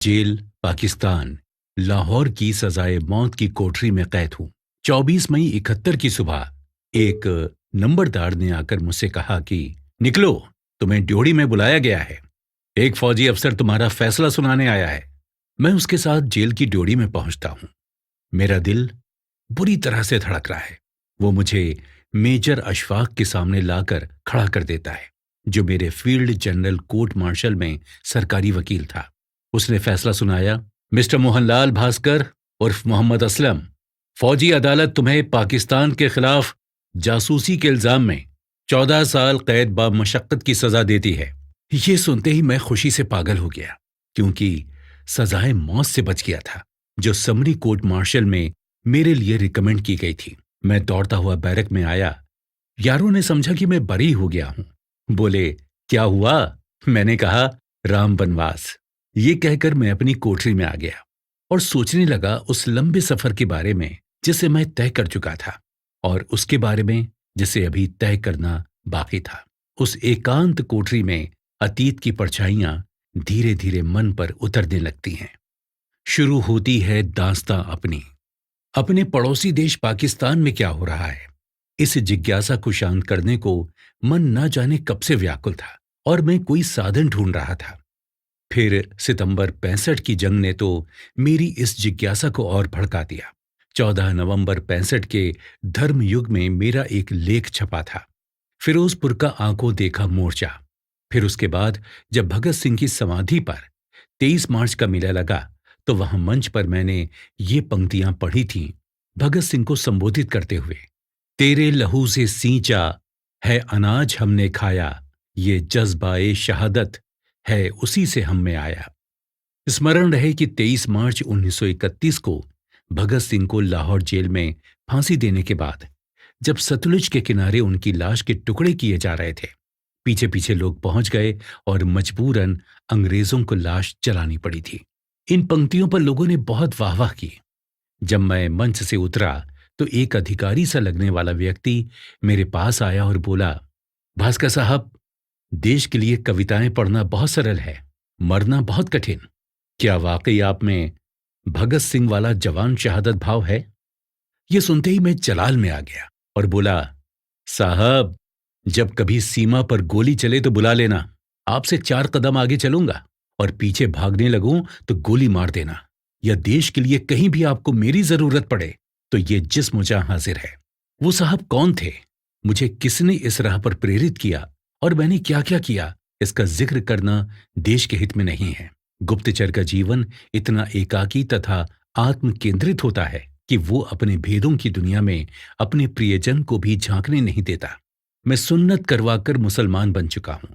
Jail, Pakistan, Lahore की सजाए मौत की कोठरी में कैद हूं। 24 मई 71 की सुबह एक नंबरदार ने आकर मुझसे कहा कि निकलो, तुम्हें ड्योढ़ी में बुलाया गया है। एक फौजी अफसर तुम्हारा फैसला सुनाने आया है। मैं उसके साथ जेल की ड्योढ़ी में पहुंचता हूं। मेरा दिल बुरी तरह से धड़क रहा है। वो मुझे मेजर अशफाक के सामने लाकर खड़ा कर देता है, जो मेरे फील्ड जनरल कोर्ट मार्शल में सरकारी वकील था। उसने फैसला सुनाया, मिस्टर मोहनलाल भास्कर उर्फ मोहम्मद असलम, फौजी अदालत तुम्हें पाकिस्तान के खिलाफ जासूसी के इल्जाम में 14 साल कैद बामशक्कत की सजा देती है। ये सुनते ही मैं खुशी से पागल हो गया, क्योंकि सजाए मौत से बच गया था, जो समरी कोर्ट मार्शल में मेरे लिए रिकमेंड की गई थी। मैं दौड़ता हुआ बैरक में आया। यारों ने समझा कि मैं बरी हो गया हूं। बोले, क्या हुआ? मैंने कहा, राम बनवास। ये कहकर मैं अपनी कोठरी में आ गया और सोचने लगा उस लंबे सफर के बारे में जिसे मैं तय कर चुका था, और उसके बारे में जिसे अभी तय करना बाकी था। उस एकांत कोठरी में अतीत की परछाइयां धीरे धीरे मन पर उतरने लगती हैं। शुरू होती है दास्तां अपनी। अपने पड़ोसी देश पाकिस्तान में क्या हो रहा है, इस जिज्ञासा को शांत करने को मन न जाने कब से व्याकुल था, और मैं कोई साधन ढूंढ रहा था। फिर सितंबर 65 की जंग ने तो मेरी इस जिज्ञासा को और भड़का दिया। 14 नवंबर 65 के धर्म युग में मेरा एक लेख छपा था, फिरोजपुर का आंखों देखा मोर्चा। फिर उसके बाद जब भगत सिंह की समाधि पर 23 मार्च का मेला लगा, तो वहां मंच पर मैंने ये पंक्तियां पढ़ी थीं, भगत सिंह को संबोधित करते हुए। तेरे लहू से सींचा है अनाज हमने खाया, ये जज्बाए शहादत है उसी से हम में आया। स्मरण रहे कि 23 मार्च 1931 को भगत सिंह को लाहौर जेल में फांसी देने के बाद, जब सतलुज के किनारे उनकी लाश के टुकड़े किए जा रहे थे, पीछे पीछे लोग पहुंच गए और मजबूरन अंग्रेजों को लाश जलानी पड़ी थी। इन पंक्तियों पर लोगों ने बहुत वाहवाह की। जब मैं मंच से उतरा तो एक अधिकारी सा लगने वाला व्यक्ति मेरे पास आया और बोला, भास्कर साहब, देश के लिए कविताएं पढ़ना बहुत सरल है, मरना बहुत कठिन। क्या वाकई आप में भगत सिंह वाला जवान शहादत भाव है? ये सुनते ही मैं जलाल में आ गया और बोला, साहब, जब कभी सीमा पर गोली चले तो बुला लेना। आपसे 4 कदम आगे चलूंगा और पीछे भागने लगूं तो गोली मार देना। या देश के लिए कहीं भी आपको मेरी जरूरत पड़े तो ये जिस्म जहां हाजिर है। वो साहब कौन थे? मुझे किसने इस राह पर प्रेरित किया और मैंने क्या क्या किया, इसका जिक्र करना देश के हित में नहीं है। गुप्तचर का जीवन इतना एकाकी तथा आत्म केंद्रित होता है कि वो अपने भेदों की दुनिया में अपने प्रियजन को भी झांकने नहीं देता। मैं सुन्नत करवाकर मुसलमान बन चुका हूं।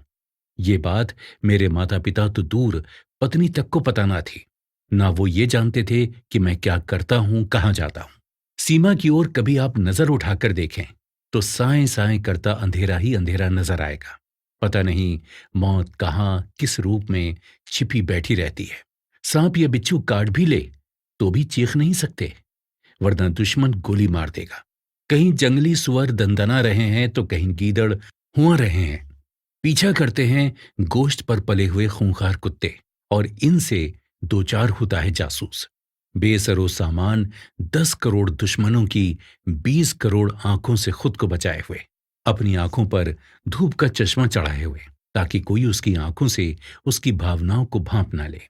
ये बात मेरे माता पिता तो दूर, पत्नी तक को पता ना थी। ना वो ये जानते थे कि मैं क्या करता हूं, कहां जाता हूं। सीमा की ओर कभी आप नजर उठाकर देखें तो साएं साएं करता अंधेरा ही अंधेरा नजर आएगा। पता नहीं मौत कहां किस रूप में छिपी बैठी रहती है। सांप या बिच्छू काट भी ले तो भी चीख नहीं सकते, वरना दुश्मन गोली मार देगा। कहीं जंगली सुअर दंदना रहे हैं तो कहीं गीदड़ हुआ रहे हैं। पीछा करते हैं गोश्त पर पले हुए खूंखार कुत्ते, और इनसे दो चार होता है जासूस। बेसरो सामान 10 करोड़ दुश्मनों की 20 करोड़ आंखों से खुद को बचाए हुए, अपनी आंखों पर धूप का चश्मा चढ़ाए हुए, ताकि कोई उसकी आंखों से उसकी भावनाओं को भांप ना ले।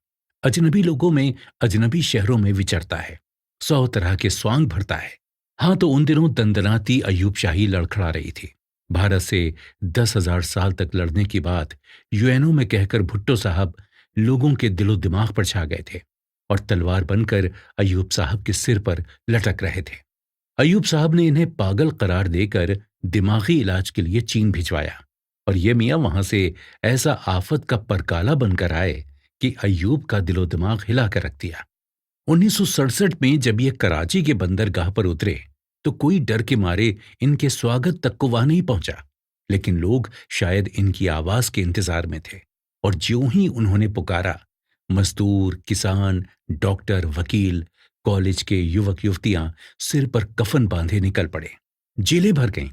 अजनबी लोगों में, अजनबी शहरों में विचरता है, 100 तरह के स्वांग भरता है। हाँ, तो उन दिनों दंदनाती अयूब शाही लड़खड़ा रही थी। भारत से 10,000 साल तक लड़ने की बात यूएनओ में कहकर भुट्टो साहब लोगों के दिलो दिमाग पर छा गए थे और तलवार बनकर अयूब साहब के सिर पर लटक रहे थे। अयूब साहब ने इन्हें पागल करार देकर दिमागी इलाज के लिए चीन भिजवाया, और ये मियाँ वहां से ऐसा आफत का परकाला बनकर आए कि अयूब का दिलो दिमाग हिला कर रख दिया। 1967 में जब ये कराची के बंदरगाह पर उतरे तो कोई डर के मारे इनके स्वागत तक को वहां नहीं पहुंचा, लेकिन लोग शायद इनकी आवाज के इंतजार में थे, और ज्यों ही उन्होंने पुकारा, मजदूर, किसान, डॉक्टर, वकील, कॉलेज के युवक युवतियां सिर पर कफन बांधे निकल पड़े। जेलें भर गईं,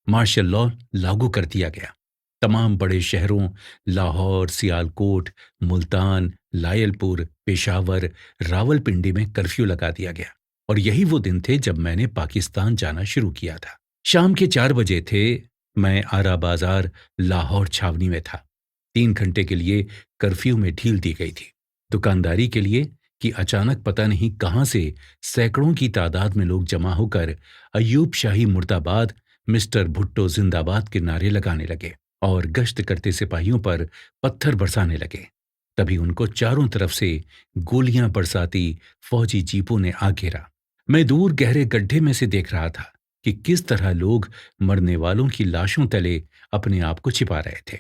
मार्शल लॉ लागू कर दिया गया। तमाम बड़े शहरों लाहौर, सियालकोट, मुल्तान, लायलपुर, पेशावर, रावलपिंडी में कर्फ्यू लगा दिया गया। और यही वो दिन थे जब मैंने पाकिस्तान जाना शुरू किया था। शाम के 4 बजे थे। मैं आरा बाजार लाहौर छावनी में था। 3 घंटे के लिए कर्फ्यू में ढील दी गई थी। दुकानदारी के लिए कि अचानक पता नहीं कहां से सैकड़ों की तादाद में लोग जमा होकर अयूब शाही मुर्दाबाद, मिस्टर भुट्टो जिंदाबाद के नारे लगाने लगे और गश्त करते सिपाहियों पर पत्थर बरसाने लगे। तभी उनको चारों तरफ से गोलियां बरसाती फौजी जीपों ने आ घेरा। मैं दूर गहरे गड्ढे में से देख रहा था कि किस तरह लोग मरने वालों की लाशों तले अपने आप को छिपा रहे थे।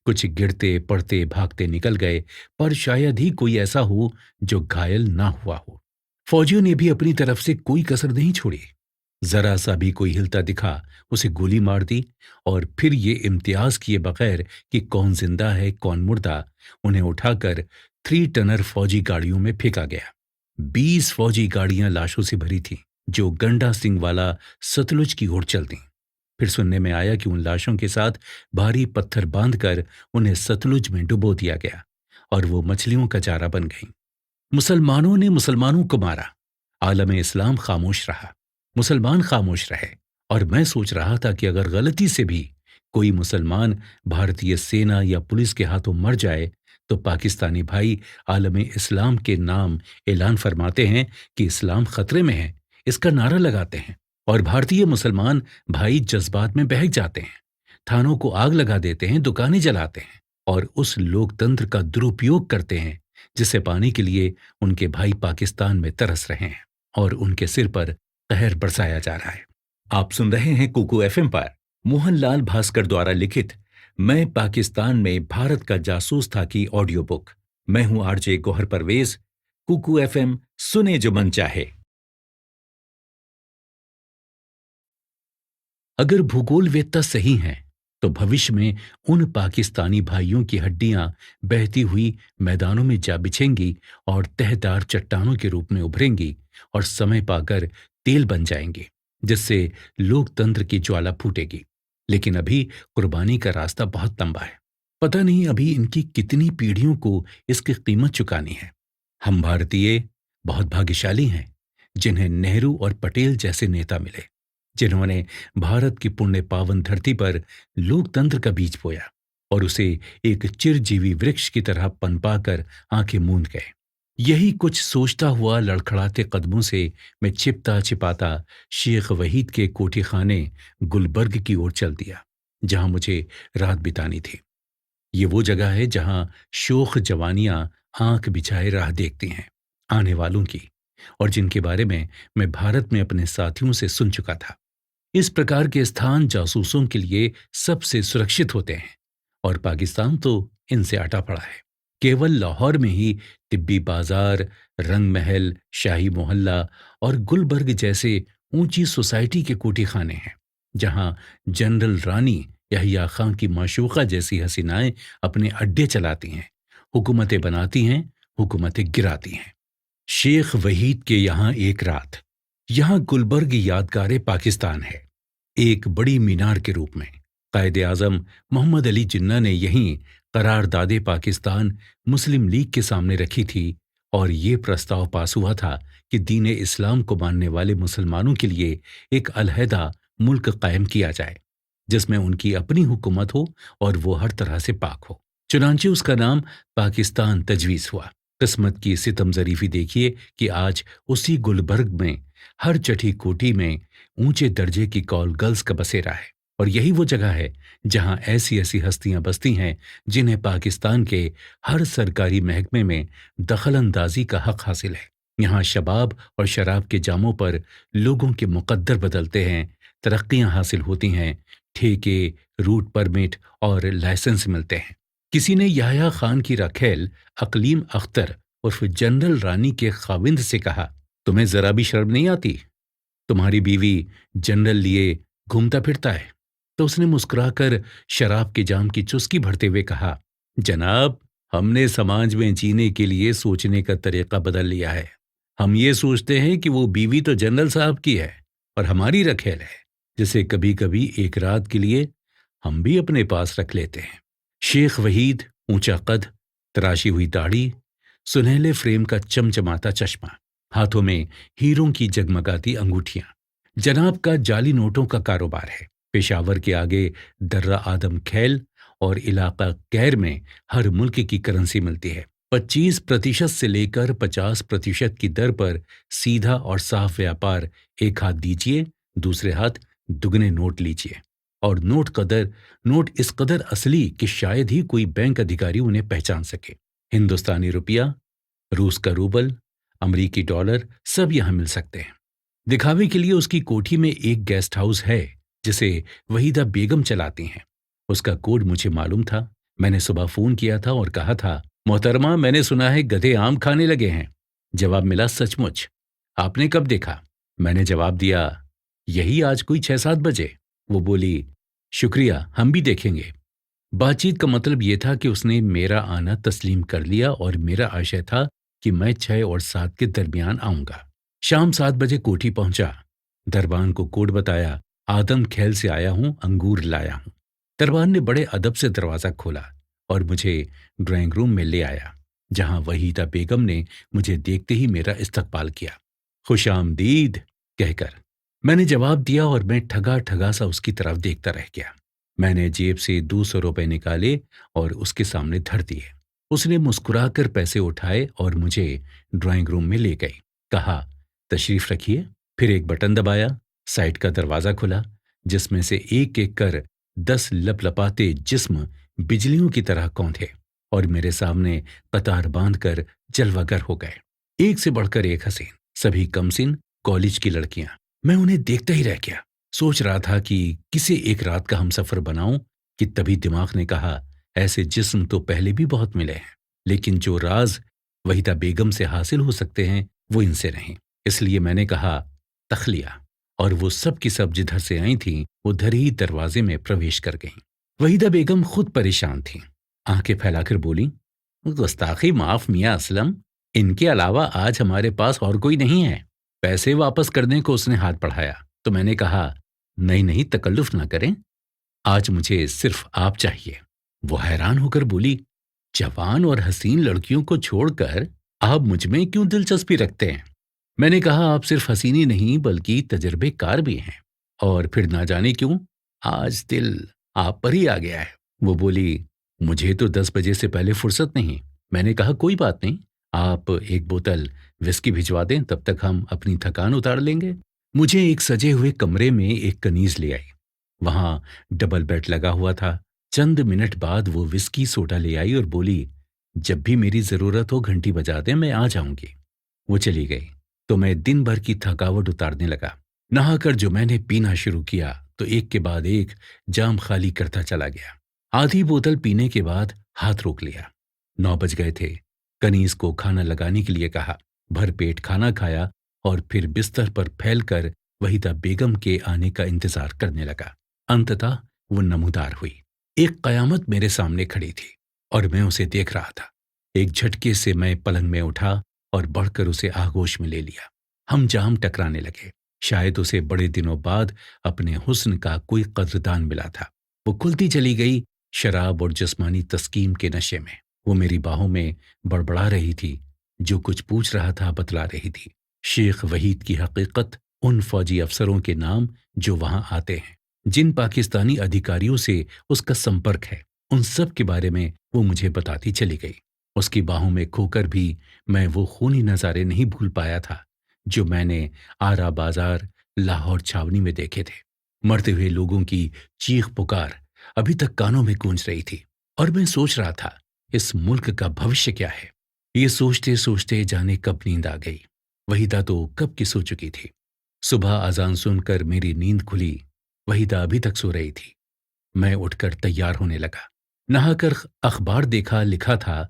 कुछ गिरते पड़ते भागते निकल गए, पर शायद ही कोई ऐसा हो जो घायल ना हुआ हो। फौजियों ने भी अपनी तरफ से कोई कसर नहीं छोड़ी। जरा सा भी कोई हिलता दिखा, उसे गोली मार दी। और फिर ये इम्तियाज किए बगैर कि कौन जिंदा है कौन मुर्दा, उन्हें उठाकर 3 टनर फौजी गाड़ियों में फेंका गया। 20 फौजी गाड़ियां लाशों से भरी थीं, जो गंडा सिंह वाला सतलुज की ओर चल दी। फिर सुनने में आया कि उन लाशों के साथ भारी पत्थर बांधकर उन्हें सतलुज में डुबो दिया गया और वो मछलियों का चारा बन गईं। मुसलमानों ने मुसलमानों को मारा। आलम इस्लाम खामोश रहा, मुसलमान खामोश रहे। और मैं सोच रहा था कि अगर गलती से भी कोई मुसलमान भारतीय सेना या पुलिस के हाथों मर जाए तो पाकिस्तानी भाई आलम इस्लाम के नाम ऐलान फरमाते हैं कि इस्लाम खतरे में है, इसका नारा लगाते हैं। और भारतीय मुसलमान भाई जज्बात में बहक जाते हैं, थानों को आग लगा देते हैं, दुकानें जलाते हैं और उस लोकतंत्र का दुरुपयोग करते हैं जिसे पाने के लिए उनके भाई पाकिस्तान में तरस रहे हैं और उनके सिर पर कहर बरसाया जा रहा है। आप सुन रहे हैं कुकू एफएम पर मोहनलाल भास्कर द्वारा लिखित मैं पाकिस्तान में भारत का जासूस था की ऑडियो बुक। मैं हूं आरजे गौहर परवेज। कुकू एफएम सुने जो मन चाहे। अगर भूगोलवेत्ता सही हैं, तो भविष्य में उन पाकिस्तानी भाइयों की हड्डियां बहती हुई मैदानों में जा बिछेंगी और तहदार चट्टानों के रूप में उभरेंगी और समय पाकर तेल बन जाएंगी, जिससे लोकतंत्र की ज्वाला फूटेगी। लेकिन अभी कुर्बानी का रास्ता बहुत लंबा है। पता नहीं अभी इनकी कितनी पीढ़ियों को इसकी कीमत चुकानी है। हम भारतीय बहुत भाग्यशाली हैं, जिन्हें नेहरू और पटेल जैसे नेता मिले, जिन्होंने भारत की पुण्य पावन धरती पर लोकतंत्र का बीज बोया और उसे एक चिरजीवी वृक्ष की तरह पनपाकर आंखें मूंद गए। यही कुछ सोचता हुआ लड़खड़ाते कदमों से मैं छिपता छिपाता शेख वहीद के कोठी खाने गुलबर्ग की ओर चल दिया, जहां मुझे रात बितानी थी। ये वो जगह है जहां शोख जवानियां आंख बिछाए राह देखती हैं आने वालों की, और जिनके बारे में मैं भारत में अपने साथियों से सुन चुका था। इस प्रकार के स्थान जासूसों के लिए सबसे सुरक्षित होते हैं और पाकिस्तान तो इनसे अटा पड़ा है। केवल लाहौर में ही तिब्बी बाजार, रंग महल, शाही मोहल्ला और गुलबर्ग जैसे ऊंची सोसाइटी के कोठी खाने हैं, जहां जनरल रानी यहिया खां की माशूका जैसी हसीनाएं अपने अड्डे चलाती हैं, हुकूमतें बनाती हैं, हुकूमतें गिराती हैं। शेख वहीद के यहाँ एक रात। यहाँ गुलबर्ग यादगार पाकिस्तान है, एक बड़ी मीनार के रूप में। कायदे आजम मोहम्मद अली जिन्ना ने यहीं करारदादे पाकिस्तान मुस्लिम लीग के सामने रखी थी और ये प्रस्ताव पास हुआ था कि दीन इस्लाम को मानने वाले मुसलमानों के लिए एक अलहदा मुल्क कायम किया जाए, जिसमें उनकी अपनी हुकूमत हो और वो हर तरह से पाक हो। चुनांचे उसका नाम पाकिस्तान तजवीज़ हुआ। किस्मत की सितम जरीफी देखिए कि आज उसी गुलबर्ग में हर चटी कोठी में ऊंचे दर्जे की कॉल गर्ल्स का बसेरा है। और यही वो जगह है जहां ऐसी ऐसी हस्तियां बसती हैं जिन्हें पाकिस्तान के हर सरकारी महकमे में दखल अंदाजी का हक हासिल है। यहाँ शबाब और शराब के जामों पर लोगों के मुकद्दर बदलते हैं, तरक्कियां हासिल होती हैं, ठेके, रूट परमिट और लाइसेंस मिलते हैं। किसी ने याह्या खान की रखेल अकलीम अख्तर उर्फ जनरल रानी के खाविंद से कहा, तुम्हें जरा भी शर्म नहीं आती? तुम्हारी बीवी जनरल लिए घूमता फिरता है। तो उसने मुस्कुराकर शराब के जाम की चुस्की भरते हुए कहा, जनाब, हमने समाज में जीने के लिए सोचने का तरीका बदल लिया है। हम ये सोचते हैं कि वो बीवी तो जनरल साहब की है और हमारी रखेल है, जिसे कभी कभी एक रात के लिए हम भी अपने पास रख लेते हैं। शेख वहीद, ऊंचा कद, तराशी हुई दाढ़ी, सुनहले फ्रेम का चमचमाता चश्मा, हाथों में हीरों की जगमगाती अंगूठियां। जनाब का जाली नोटों का कारोबार है। पेशावर के आगे दर्रा आदम खैल और इलाका कैर में हर मुल्क की करेंसी मिलती है। 25% से लेकर 50% की दर पर सीधा और साफ व्यापार। एक हाथ दीजिए, दूसरे हाथ दुगने नोट लीजिए। और नोट इस कदर असली कि शायद ही कोई बैंक अधिकारी उन्हें पहचान सके। हिंदुस्तानी रुपया, रूस का रूबल, अमरीकी डॉलर सब यहां मिल सकते हैं। दिखावे के लिए उसकी कोठी में एक गेस्ट हाउस है जिसे वहीदा बेगम चलाती हैं। उसका कोड मुझे मालूम था। मैंने सुबह फोन किया था और कहा था, मोहतरमा, मैंने सुना है गधे आम खाने लगे हैं। जवाब मिला, सचमुच? आपने कब देखा? मैंने जवाब दिया, यही आज कोई 6-7 बजे। वो बोली, शुक्रिया, हम भी देखेंगे। बातचीत का मतलब यह था कि उसने मेरा आना तस्लीम कर लिया और मेरा आशय था कि मैं 6 और 7 के दरमियान आऊंगा। शाम 7 बजे कोठी पहुंचा। दरबान को कोड बताया, आदम खेल से आया हूं, अंगूर लाया हूं। दरबान ने बड़े अदब से दरवाजा खोला और मुझे ड्राइंग रूम में ले आया, जहां वहीदा बेगम ने मुझे देखते ही मेरा इस्तकबाल किया। खुश आमदीद कहकर मैंने जवाब दिया और मैं ठगा ठगा सा उसकी तरफ देखता रह गया। मैंने जेब से 200 रुपए निकाले और उसके सामने धर दिए। उसने मुस्कुराकर पैसे उठाए और मुझे ड्राइंग रूम में ले गई। कहा, तशरीफ रखिए। फिर एक बटन दबाया, साइड का दरवाजा खुला, जिसमें से एक एक कर 10 लपलपाते जिस्म बिजलियों की तरह कौंधे और मेरे सामने कतार बांधकर जलवागर हो गए। एक से बढ़कर एक हसीन, सभी कमसिन कॉलेज की लड़कियां। मैं उन्हें देखता ही रह गया। सोच रहा था कि किसे एक रात का हमसफर बनाऊं कि तभी दिमाग ने कहा, ऐसे जिस्म तो पहले भी बहुत मिले हैं, लेकिन जो राज वहीदा बेगम से हासिल हो सकते हैं वो इनसे नहीं। इसलिए मैंने कहा, तखलिया। और वो सब की सब जिधर से आई थीं उधर ही दरवाजे में प्रवेश कर गईं। वहीदा बेगम खुद परेशान थीं। आंखें फैलाकर बोली, गुस्ताखी माफ मियां असलम, इनके अलावा आज हमारे पास और कोई नहीं है। पैसे वापस करने को उसने हाथ बढ़ाया तो मैंने कहा, नहीं नहीं, तकल्लुफ ना करें, आज मुझे सिर्फ आप चाहिए। वो हैरान होकर बोली, जवान और हसीन लड़कियों को छोड़कर आप मुझ में क्यों दिलचस्पी रखते हैं? मैंने कहा, आप सिर्फ हसीनी नहीं बल्कि तजर्बेकार भी हैं। और फिर ना जाने क्यों आज दिल आप पर ही आ गया है। वो बोली, मुझे तो 10 बजे से पहले फुर्सत नहीं। मैंने कहा, कोई बात नहीं, आप एक बोतल विस्की भिजवा दें, तब तक हम अपनी थकान उतार लेंगे। मुझे एक सजे हुए कमरे में एक कनीज ले आई। वहां डबल बेड लगा हुआ था। चंद मिनट बाद वो विस्की सोडा ले आई और बोली, जब भी मेरी जरूरत हो घंटी बजा दें, मैं आ जाऊंगी। वो चली गई तो मैं दिन भर की थकावट उतारने लगा। नहाकर जो मैंने पीना शुरू किया तो एक के बाद एक जाम खाली करता चला गया। आधी बोतल पीने के बाद हाथ रोक लिया। 9 बज गए थे। कनीज को खाना लगाने के लिए कहा। भरपेट खाना खाया और फिर बिस्तर पर फैलकर वहीदा बेगम के आने का इंतजार करने लगा। अंततः वो नमूदार हुई। एक कयामत मेरे सामने खड़ी थी और मैं उसे देख रहा था। एक झटके से मैं पलंग में उठा और बढ़कर उसे आगोश में ले लिया। हम जाम टकराने लगे। शायद उसे बड़े दिनों बाद अपने हुस्न का कोई कद्रदान मिला था। वो खुलती चली गई, शराब और जिस्मानी तस्कीम के नशे में। वो मेरी बाहों में बड़बड़ा रही थी, जो कुछ पूछ रहा था बतला रही थी। शेख वहीद की हकीकत, उन फौजी अफसरों के नाम जो वहां आते हैं, जिन पाकिस्तानी अधिकारियों से उसका संपर्क है, उन सब के बारे में वो मुझे बताती चली गई। उसकी बाहों में खोकर भी मैं वो खूनी नज़ारे नहीं भूल पाया था जो मैंने आरा बाजार, लाहौर छावनी में देखे थे। मरते हुए लोगों की चीख पुकार अभी तक कानों में गूंज रही थी और मैं सोच रहा था, इस मुल्क का भविष्य क्या है। ये सोचते सोचते जाने कब नींद आ गई। वहीदा तो कब की सो चुकी थी। सुबह अजान सुनकर मेरी नींद खुली। वहीदा अभी तक सो रही थी। मैं उठकर तैयार होने लगा। नहाकर अखबार देखा, लिखा था,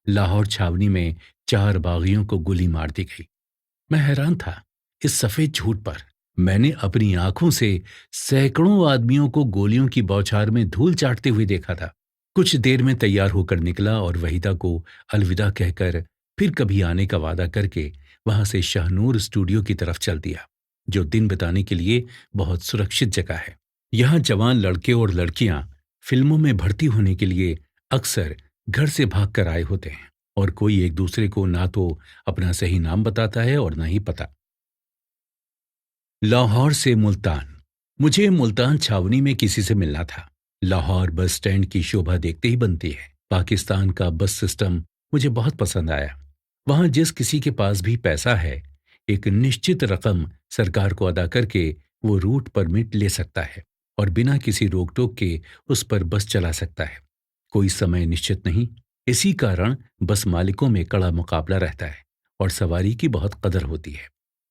लाहौर छावनी में 4 बागियों को गोली मार दी गई। मैं हैरान था इस सफेद झूठ पर। मैंने अपनी आंखों से सैकड़ों आदमियों को गोलियों की बौछार में धूल चाटते हुए देखा था। कुछ देर में तैयार होकर निकला और वहीदा को अलविदा कहकर फिर कभी आने का वादा करके वहां से शाहनूर स्टूडियो की तरफ चल दिया, जो दिन बिताने के लिए बहुत सुरक्षित जगह है। यहाँ जवान लड़के और लड़कियां फिल्मों में भर्ती होने के लिए अक्सर घर से भाग कर आए होते हैं और कोई एक दूसरे को ना तो अपना सही नाम बताता है और ना ही पता। लाहौर से मुल्तान। मुझे मुल्तान छावनी में किसी से मिलना था। लाहौर बस स्टैंड की शोभा देखते ही बनती है। पाकिस्तान का बस सिस्टम मुझे बहुत पसंद आया। वहां जिस किसी के पास भी पैसा है, एक निश्चित रकम सरकार को अदा करके वो रूट परमिट ले सकता है और बिना किसी रोक टोक के उस पर बस चला सकता है। कोई समय निश्चित नहीं। इसी कारण बस मालिकों में कड़ा मुकाबला रहता है और सवारी की बहुत कदर होती है।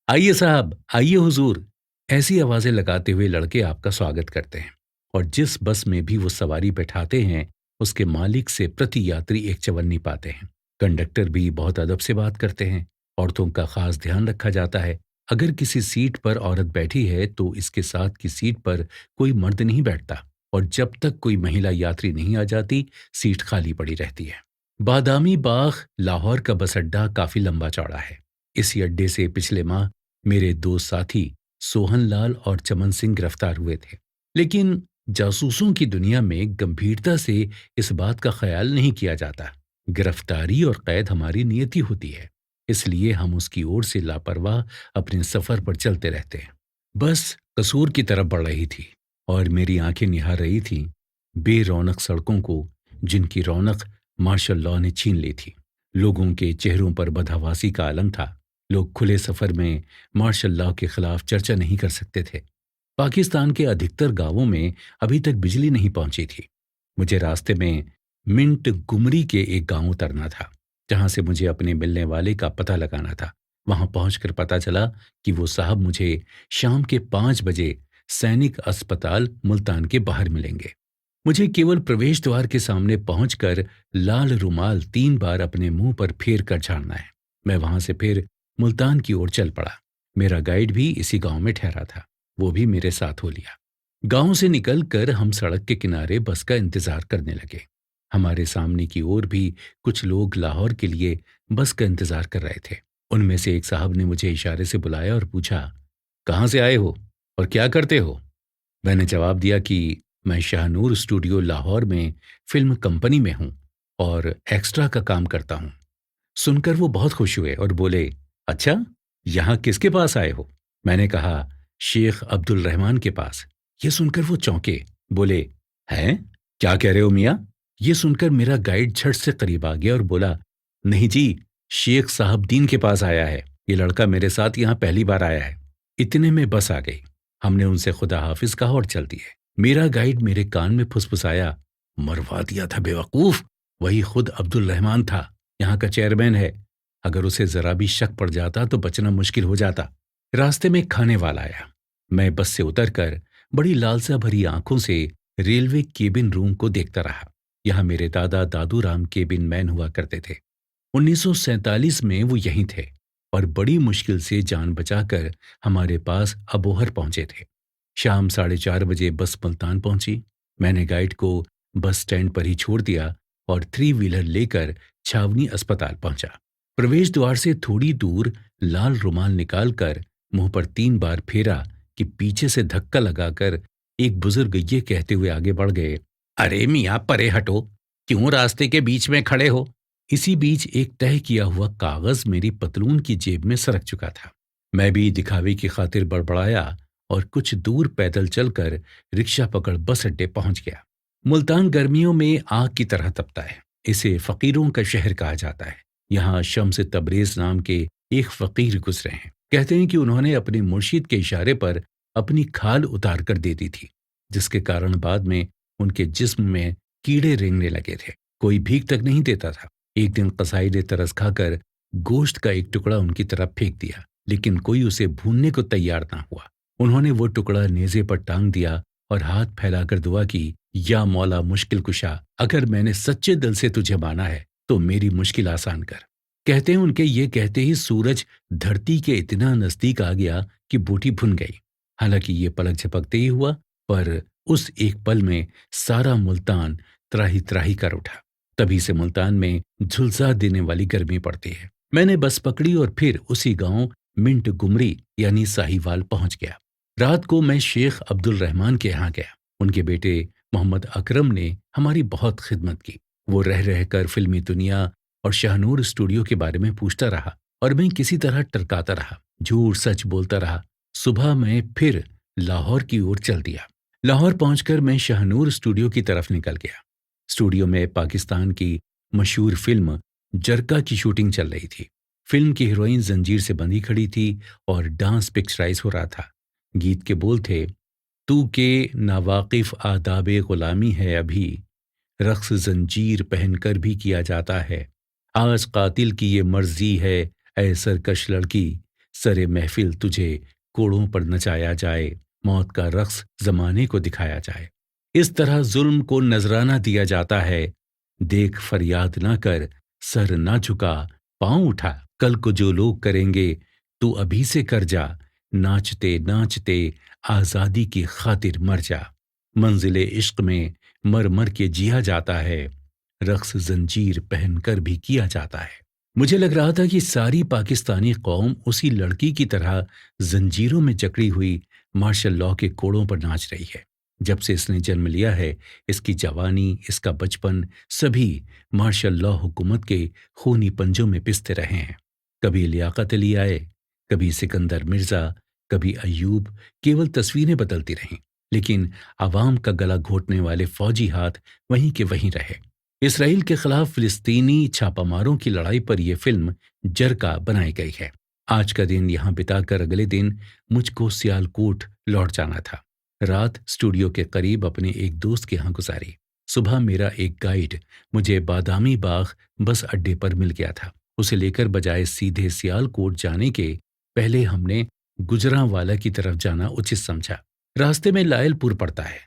आइए साहब, आइए हुजूर, ऐसी आवाजें लगाते हुए लड़के आपका स्वागत करते हैं और जिस बस में भी वो सवारी बैठाते हैं, उसके मालिक से प्रति यात्री एक चवन्नी पाते हैं। कंडक्टर भी बहुत अदब से बात करते हैं। औरतों का खास ध्यान रखा जाता है। अगर किसी सीट पर औरत बैठी है तो इसके साथ की सीट पर कोई मर्द नहीं बैठता और जब तक कोई महिला यात्री नहीं आ जाती, सीट खाली पड़ी रहती है। बादामी बाग लाहौर का बस अड्डा काफी लंबा चौड़ा है। इसी अड्डे से पिछले माह मेरे दो साथी सोहन लाल और चमन सिंह गिरफ्तार हुए थे। लेकिन जासूसों की दुनिया में गंभीरता से इस बात का ख्याल नहीं किया जाता। गिरफ्तारी और कैद हमारी नियति होती है, इसलिए हम उसकी ओर से लापरवाह अपने सफर पर चलते रहते हैं। बस कसूर की तरफ बढ़ रही थी और मेरी आंखें निहार रही थीं बेरौनक सड़कों को, जिनकी रौनक मार्शल लॉ ने छीन ली थी। लोगों के चेहरों पर बदहवासी का आलम था। लोग खुले सफर में मार्शल लॉ के खिलाफ चर्चा नहीं कर सकते थे। पाकिस्तान के अधिकतर गांवों में अभी तक बिजली नहीं पहुंची थी। मुझे रास्ते में मिंट गुमरी के एक गांव उतरना था, जहां से मुझे अपने मिलने वाले का पता लगाना था। वहां पहुंचकर पता चला कि वो साहब मुझे शाम के 5 बजे सैनिक अस्पताल मुल्तान के बाहर मिलेंगे। मुझे केवल प्रवेश द्वार के सामने पहुंचकर लाल रुमाल 3 बार अपने मुंह पर फेर कर झाड़ना है। मैं वहां से फिर मुल्तान की ओर चल पड़ा। मेरा गाइड भी इसी गांव में ठहरा था। वो भी मेरे साथ हो लिया। गांव से निकलकर हम सड़क के किनारे बस का इंतजार करने लगे। हमारे सामने की ओर भी कुछ लोग लाहौर के लिए बस का इंतजार कर रहे थे। उनमें से एक साहब ने मुझे इशारे से बुलाया और पूछा, कहाँ से आए हो और क्या करते हो? मैंने जवाब दिया कि मैं शाहनूर स्टूडियो लाहौर में फिल्म कंपनी में हूं और एक्स्ट्रा का काम करता हूं। सुनकर वो बहुत खुश हुए और बोले, अच्छा, यहाँ किसके पास आए हो? मैंने कहा, शेख अब्दुल रहमान के पास। ये सुनकर वो चौंके, बोले, हैं? क्या कह रहे हो मियाँ? ये सुनकर मेरा गाइड झट से करीब आ गया और बोला, नहीं जी, शेख साहबदीन के पास आया है। ये लड़का मेरे साथ यहाँ पहली बार आया है। इतने में बस आ गई। हमने उनसे खुदा हाफिज कहा और चल दिए। मेरा गाइड मेरे कान में फुसफुसाया, मरवा दिया था बेवकूफ, वही खुद अब्दुल रहमान था, यहाँ का चेयरमैन है। अगर उसे जरा भी शक पड़ जाता तो बचना मुश्किल हो जाता। रास्ते में खाने वाला आया। मैं बस से उतरकर बड़ी लालसा भरी आंखों से रेलवे केबिन रूम को देखता रहा। यहाँ मेरे दादा दादू राम केबिन मैन हुआ करते थे। 1947 में वो यहीं थे और बड़ी मुश्किल से जान बचाकर हमारे पास अबोहर पहुंचे थे। शाम 4:30 बजे बस मुल्तान पहुंची। मैंने गाइड को बस स्टैंड पर ही छोड़ दिया और 3 व्हीलर लेकर छावनी अस्पताल पहुंचा। प्रवेश द्वार से थोड़ी दूर लाल रुमाल निकालकर मुंह पर 3 बार फेरा कि पीछे से धक्का लगाकर एक बुजुर्ग ये कहते हुए आगे बढ़ गए, अरे मियाँ परे हटो, क्यों रास्ते के बीच में खड़े हो? इसी बीच एक तय किया हुआ कागज मेरी पतलून की जेब में सरक चुका था। मैं भी दिखावे की खातिर बड़बड़ाया और कुछ दूर पैदल चलकर रिक्शा पकड़ बस अड्डे पहुंच गया। मुल्तान गर्मियों में आग की तरह तपता है। इसे फकीरों का शहर कहा जाता है। यहाँ शम्स तबरेज नाम के एक फकीर गुजरे हैं। कहते हैं कि उन्होंने अपने मुर्शिद के इशारे पर अपनी खाल उतार कर दे दी थी, जिसके कारण बाद में उनके जिस्म में कीड़े रेंगने लगे थे। कोई भीख तक नहीं देता था। एक दिन कसाई ने तरस खाकर गोश्त का एक टुकड़ा उनकी तरफ फेंक दिया, लेकिन कोई उसे भूनने को तैयार ना हुआ। उन्होंने वो टुकड़ा नेज़े पर टांग दिया और हाथ फैलाकर दुआ की, या मौला मुश्किल कुशा, अगर मैंने सच्चे दिल से तुझे माना है तो मेरी मुश्किल आसान कर। कहते हैं उनके ये कहते ही सूरज धरती के इतना नजदीक आ गया कि बूटी भुन गई। हालांकि ये पलक झपकते ही हुआ, पर उस एक पल में सारा मुल्तान त्राही त्राही कर उठा। तभी से मुल्तान में झुलसा देने वाली गर्मी पड़ती है। मैंने बस पकड़ी और फिर उसी गांव मिंट गुमरी यानी साहिवाल पहुंच गया। रात को मैं शेख अब्दुल रहमान के यहाँ गया। उनके बेटे मोहम्मद अकरम ने हमारी बहुत खिदमत की। वो रह रहकर फिल्मी दुनिया और शाहनूर स्टूडियो के बारे में पूछता रहा और मैं किसी तरह टरकाता रहा, झूठ सच बोलता रहा। सुबह मैं फिर लाहौर की ओर चल दिया। लाहौर पहुंचकर मैं शाहनूर स्टूडियो की तरफ निकल गया। स्टूडियो में पाकिस्तान की मशहूर फिल्म जरका की शूटिंग चल रही थी। फिल्म की हीरोइन जंजीर से बंधी खड़ी थी और डांस पिक्चराइज हो रहा था। गीत के बोल थे, तू के नावाकिफ आदाबे गुलामी है अभी, रक्स जंजीर पहनकर भी किया जाता है। आज कातिल की ये मर्जी है, ऐ सरकश लड़की, सरे महफिल तुझे कोड़ों पर नचाया जाए, मौत का रक्स जमाने को दिखाया जाए। इस तरह जुल्म को नजराना दिया जाता है। देख फरियाद ना कर, सर ना झुका, पांव उठा, कल को जो लोग करेंगे तू अभी से कर जा। नाचते नाचते आजादी की खातिर मर जा। मंजिले इश्क में मर मर के जिया जाता है, रक्स जंजीर पहनकर भी किया जाता है। मुझे लग रहा था कि सारी पाकिस्तानी कौम उसी लड़की की तरह जंजीरों में जकड़ी हुई मार्शल लॉ के कोड़ों पर नाच रही है। जब से इसने जन्म लिया है, इसकी जवानी, इसका बचपन, सभी मार्शल लॉ हुकूमत के खूनी पंजों में पिसते रहे हैं। कभी लियाकत अली आए, कभी सिकंदर मिर्जा, कभी अयूब, केवल तस्वीरें बदलती रहीं, लेकिन आवाम का गला घोटने वाले फौजी हाथ वहीं के वहीं रहे। इसराइल के खिलाफ फिलिस्तीनी छापामारों की लड़ाई पर यह फिल्म जरका बनाई गई है। आज का दिन यहां बिताकर अगले दिन मुझको सियालकोट लौट जाना था। रात स्टूडियो के करीब अपने एक दोस्त के यहाँ गुजारी। सुबह मेरा एक गाइड मुझे बादामी बाग बस अड्डे पर मिल गया था। उसे लेकर बजाय सीधे सियालकोट जाने के पहले हमने गुजरांवाला की तरफ जाना उचित समझा। रास्ते में लायलपुर पड़ता है।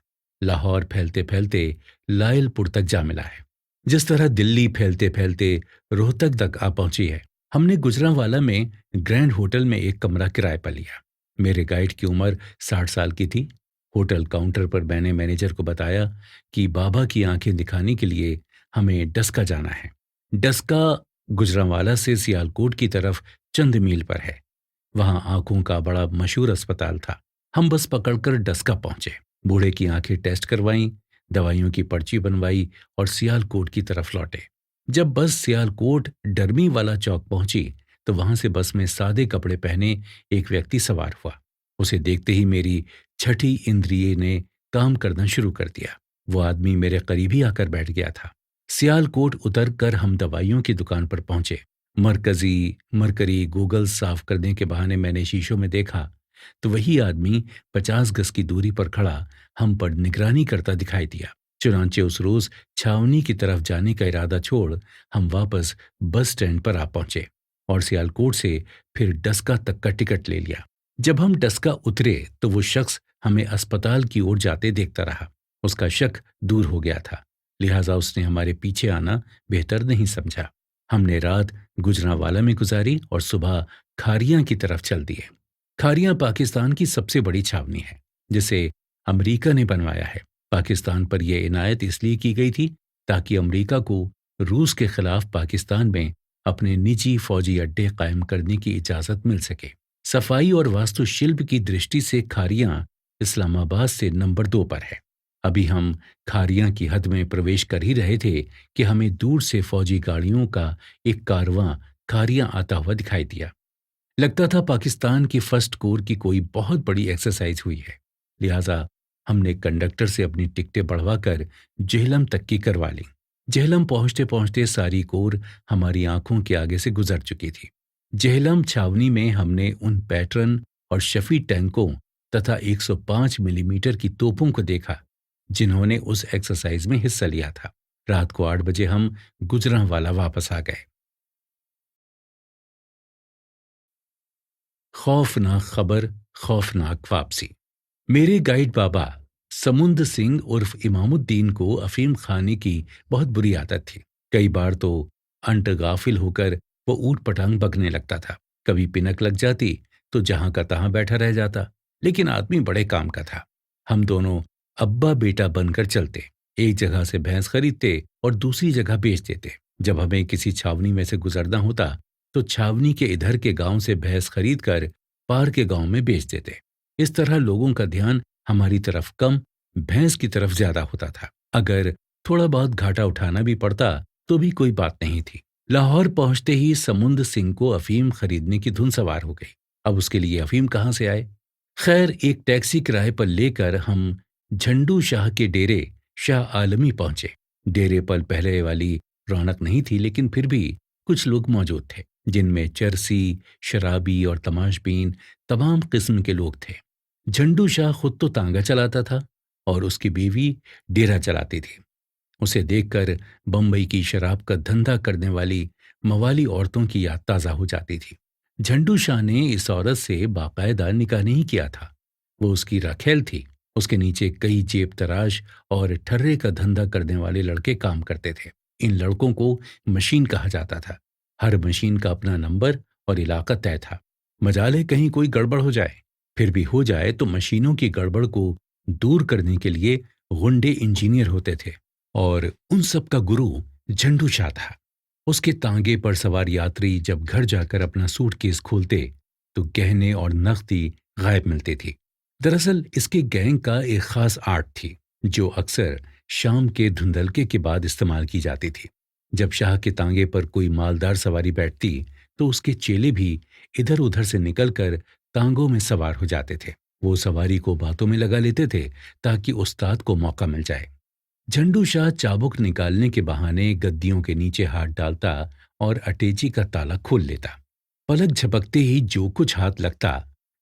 लाहौर फैलते फैलते लायलपुर तक जा मिला है, जिस तरह दिल्ली फैलते फैलते रोहतक तक आ पहुंची है। हमने गुजरांवाला में ग्रैंड होटल में एक कमरा किराए पर लिया। मेरे गाइड की उम्र 60 साल की थी। होटल काउंटर पर मैंने मैनेजर को बताया कि बाबा की आंखें दिखाने के लिए हमें डस्का जाना है। डस्का गुजरांवाला से सियालकोट की तरफ चंद मील पर है। वहां आंखों का बड़ा मशहूर अस्पताल था। हम बस पकड़कर डस्का पहुंचे। बूढ़े की आंखें टेस्ट करवाईं, दवाइयों की पर्ची बनवाई और सियालकोट की तरफ लौटे। जब बस सियालकोट डरमी वाला चौक पहुंची तो वहां से बस में सादे कपड़े पहने एक व्यक्ति सवार हुआ। उसे देखते ही मेरी छठी इंद्रिय ने काम करना शुरू कर दिया। वो आदमी मेरे करीब ही आकर बैठ गया था। सियालकोट उतर कर हम दवाइयों की दुकान पर पहुंचे। मरकरी गूगल साफ करने के बहाने मैंने शीशों में देखा तो वही आदमी 50 गज की दूरी पर खड़ा हम पर निगरानी करता दिखाई दिया। चुनांचे उस रोज छावनी की तरफ जाने का इरादा छोड़ हम वापस बस स्टैंड पर आ पहुंचे और सियालकोट से फिर डस्का तक का टिकट ले लिया। जब हम डस्का उतरे तो वो शख्स हमें अस्पताल की ओर जाते देखता रहा। उसका शक दूर हो गया था, लिहाजा उसने हमारे पीछे आना बेहतर नहीं समझा। हमने रात गुजरांवाला में गुजारी और सुबह खारियां की तरफ चल दिए। खारियां पाकिस्तान की सबसे बड़ी छावनी है, जिसे अमेरिका ने बनवाया है। पाकिस्तान पर यह इनायत इसलिए की गई थी ताकि अमेरिका को रूस के खिलाफ पाकिस्तान में अपने निजी फौजी अड्डे कायम करने की इजाजत मिल सके। सफाई और वास्तुशिल्प की दृष्टि से खारियां इस्लामाबाद से नंबर 2 पर है। अभी हम खारियां की हद में प्रवेश कर ही रहे थे कि हमें दूर से फौजी गाड़ियों का एक कारवां खारियां आता हुआ दिखाई दिया। लगता था पाकिस्तान की फर्स्ट कोर की कोई बहुत बड़ी एक्सरसाइज हुई है। लिहाजा हमने कंडक्टर से अपनी टिकटें बढ़वाकर जेहलम तक की करवा ली। जेहलम पहुंचते पहुंचते सारी कोर हमारी आंखों के आगे से गुजर चुकी थी। जेहलम छावनी में हमने उन पैटर्न और शफी टैंकों तथा 105 मिलीमीटर की तोपों को देखा जिन्होंने उस एक्सरसाइज में हिस्सा लिया था। रात को 8 बजे हम गुजरांवाला वापस आ गए। खौफनाक खबर, खौफनाक वापसी। मेरे गाइड बाबा समुंद सिंह उर्फ इमामुद्दीन को अफीम खाने की बहुत बुरी आदत थी। कई बार तो अंट गाफिल होकर वो ऊट पटांग बकने लगता था। कभी पिनक लग जाती तो जहां का तहां बैठा रह जाता, लेकिन आदमी बड़े काम का था। हम दोनों अब्बा बेटा बनकर चलते, एक जगह से भैंस खरीदते और दूसरी जगह बेच देते। जब हमें किसी छावनी में से गुजरना होता तो छावनी के इधर के गांव से भैंस खरीद कर पार के गांव में बेच देते। इस तरह लोगों का ध्यान हमारी तरफ कम, भैंस की तरफ ज्यादा होता था। अगर थोड़ा बहुत घाटा उठाना भी पड़ता तो भी कोई बात नहीं थी। लाहौर पहुंचते ही समुंद सिंह को अफीम खरीदने की धुन सवार हो गई। अब उसके लिए अफीम कहाँ से आए? खैर, एक टैक्सी किराए पर लेकर हम झंडू शाह के डेरे शाह आलमी पहुंचे। डेरे पर पहले वाली रौनक नहीं थी, लेकिन फिर भी कुछ लोग मौजूद थे, जिनमें चरसी, शराबी और तमाशबीन तमाम किस्म के लोग थे। झंडू शाह खुद तो तांगा चलाता था और उसकी बीवी डेरा चलाती थी। उसे देखकर बम्बई की शराब का धंधा करने वाली मवाली औरतों की याद ताज़ा हो जाती थी। झंडू शाह ने इस औरत से बाकायदा निकाह नहीं किया था। वो उसकी रखेल थी। उसके नीचे कई जेब तराश और ठर्रे का धंधा करने वाले लड़के काम करते थे। इन लड़कों को मशीन कहा जाता था। हर मशीन का अपना नंबर और इलाका तय था। मजाले कहीं कोई गड़बड़ हो जाए। फिर भी हो जाए तो मशीनों की गड़बड़ को दूर करने के लिए गुंडे इंजीनियर होते थे। और उन सब का गुरु झंडू शाह था। उसके तांगे पर सवार यात्री जब घर जाकर अपना सूटकेस खोलते तो गहने और नकदी गायब मिलती थी। दरअसल इसके गैंग का एक खास आर्ट थी, जो अक्सर शाम के धुंधलके के बाद इस्तेमाल की जाती थी। जब शाह के तांगे पर कोई मालदार सवारी बैठती तो उसके चेले भी इधर उधर से निकलकर तांगों में सवार हो जाते थे। वो सवारी को बातों में लगा लेते थे ताकि उस्ताद को मौका मिल जाए। झंडू शाह चाबुक निकालने के बहाने गद्दियों के नीचे हाथ डालता और अटैची का ताला खोल लेता। पलक झपकते ही जो कुछ हाथ लगता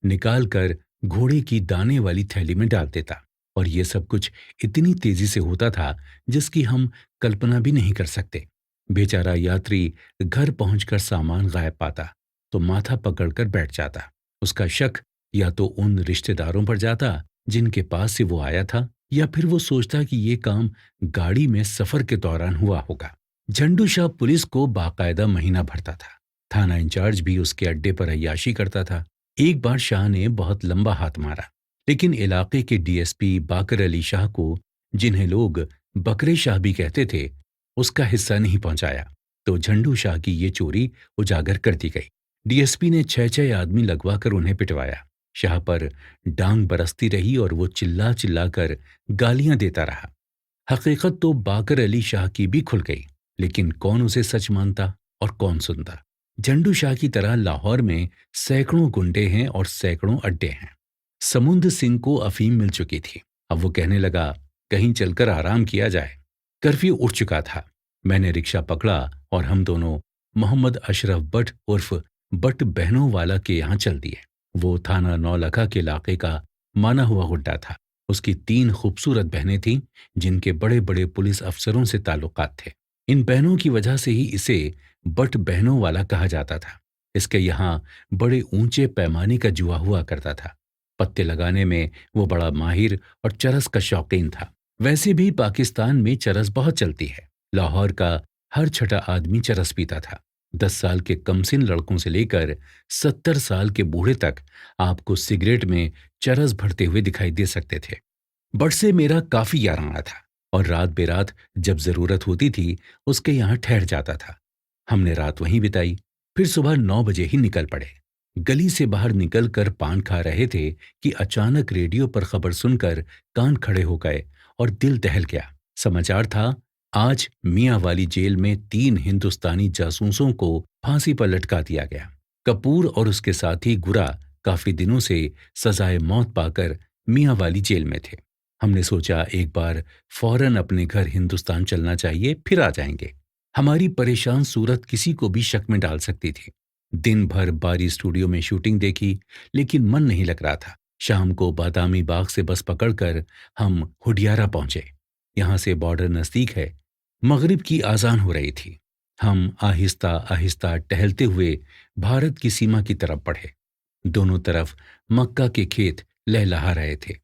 निकाल कर घोड़े की दाने वाली थैली में डाल देता। और ये सब कुछ इतनी तेजी से होता था जिसकी हम कल्पना भी नहीं कर सकते। बेचारा यात्री घर पहुंचकर सामान गायब पाता तो माथा पकड़कर बैठ जाता। उसका शक या तो उन रिश्तेदारों पर जाता जिनके पास से वो आया था, या फिर वो सोचता कि ये काम गाड़ी में सफर के दौरान हुआ होगा। झंडू शाह पुलिस को बाकायदा महीना भरता था। थाना इंचार्ज भी उसके अड्डे पर अय्याशी करता था। एक बार शाह ने बहुत लंबा हाथ मारा, लेकिन इलाके के डीएसपी बाकर अली शाह को, जिन्हें लोग बकरे शाह भी कहते थे, उसका हिस्सा नहीं पहुंचाया। तो झंडू शाह की ये चोरी उजागर कर दी गई। डीएसपी ने 6-6 आदमी लगवाकर उन्हें पिटवाया। शाह पर डांग बरसती रही और वो चिल्ला चिल्ला कर गालियां देता रहा। हकीकत तो बाकर अली शाह की भी खुल गई, लेकिन कौन उसे सच मानता और कौन सुनता? झंडू शाह की तरह लाहौर में सैकड़ों गुंडे हैं और सैकड़ों अड्डे हैं। समुंद सिंह को अफीम मिल चुकी थी। अब वो कहने लगा, कहीं चलकर आराम किया जाए। कर्फ्यू उठ चुका था। मैंने रिक्शा पकड़ा और हम दोनों मोहम्मद अशरफ बट उर्फ बट बहनों वाला के यहाँ चल दिए। वो थाना नौलखा के इलाके का माना हुआ गुड्डा था। उसकी 3 खूबसूरत बहनें थीं, जिनके बड़े बड़े पुलिस अफसरों से ताल्लुकात थे। इन बहनों की वजह से ही इसे बट बहनों वाला कहा जाता था। इसके यहाँ बड़े ऊंचे पैमाने का जुआ हुआ करता था। पत्ते लगाने में वो बड़ा माहिर और चरस का शौकीन था। वैसे भी पाकिस्तान में चरस बहुत चलती है। लाहौर का हर छठा आदमी चरस पीता था। 10 साल के कमसिन लड़कों से लेकर 70 साल के बूढ़े तक आपको सिगरेट में चरस भरते हुए दिखाई दे सकते थे। बट से मेरा काफी याराना था और रात बेरात जब जरूरत होती थी उसके यहाँ ठहर जाता था। हमने रात वहीं बिताई, फिर सुबह 9 बजे ही निकल पड़े। गली से बाहर निकलकर पान खा रहे थे कि अचानक रेडियो पर खबर सुनकर कान खड़े हो गए और दिल दहल गया। समाचार था, आज मियां वाली जेल में 3 हिंदुस्तानी जासूसों को फांसी पर लटका दिया गया। कपूर और उसके साथी गुरा काफी दिनों से सजाए मौत पाकर मियां वाली जेल में थे। हमने सोचा एक बार फौरन अपने घर हिंदुस्तान चलना चाहिए, फिर आ जाएंगे। हमारी परेशान सूरत किसी को भी शक में डाल सकती थी। दिन भर बारी स्टूडियो में शूटिंग देखी, लेकिन मन नहीं लग रहा था। शाम को बादामी बाग से बस पकड़कर हम हुडियारा पहुंचे। यहाँ से बॉर्डर नजदीक है। मगरिब की आजान हो रही थी। हम आहिस्ता आहिस्ता टहलते हुए भारत की सीमा की तरफ बढ़े। दोनों तरफ मक्का के खेत लहलहा रहे थे।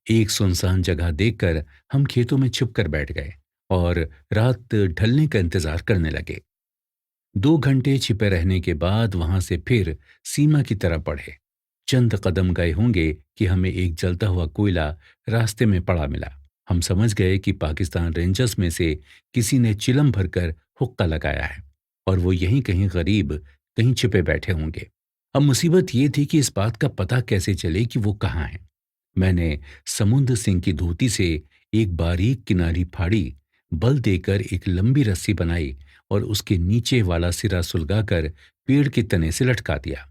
एक सुनसान जगह देखकर हम खेतों में छुप कर बैठ गए और रात ढलने का इंतजार करने लगे। 2 घंटे छिपे रहने के बाद वहां से फिर सीमा की तरफ बढ़े। चंद कदम गए होंगे कि हमें एक जलता हुआ कोयला रास्ते में पड़ा मिला। हम समझ गए कि पाकिस्तान रेंजर्स में से किसी ने चिलम भरकर हुक्का लगाया है और वो यहीं कहीं गरीब कहीं छिपे बैठे होंगे। अब मुसीबत ये थी कि इस बात का पता कैसे चले कि वो कहाँ हैं। मैंने समुद्र सिंह की धोती से एक बारीक किनारी फाड़ी, बल देकर एक लंबी रस्सी बनाई और उसके नीचे वाला सिरा सुलगाकर पेड़ के तने से लटका दिया।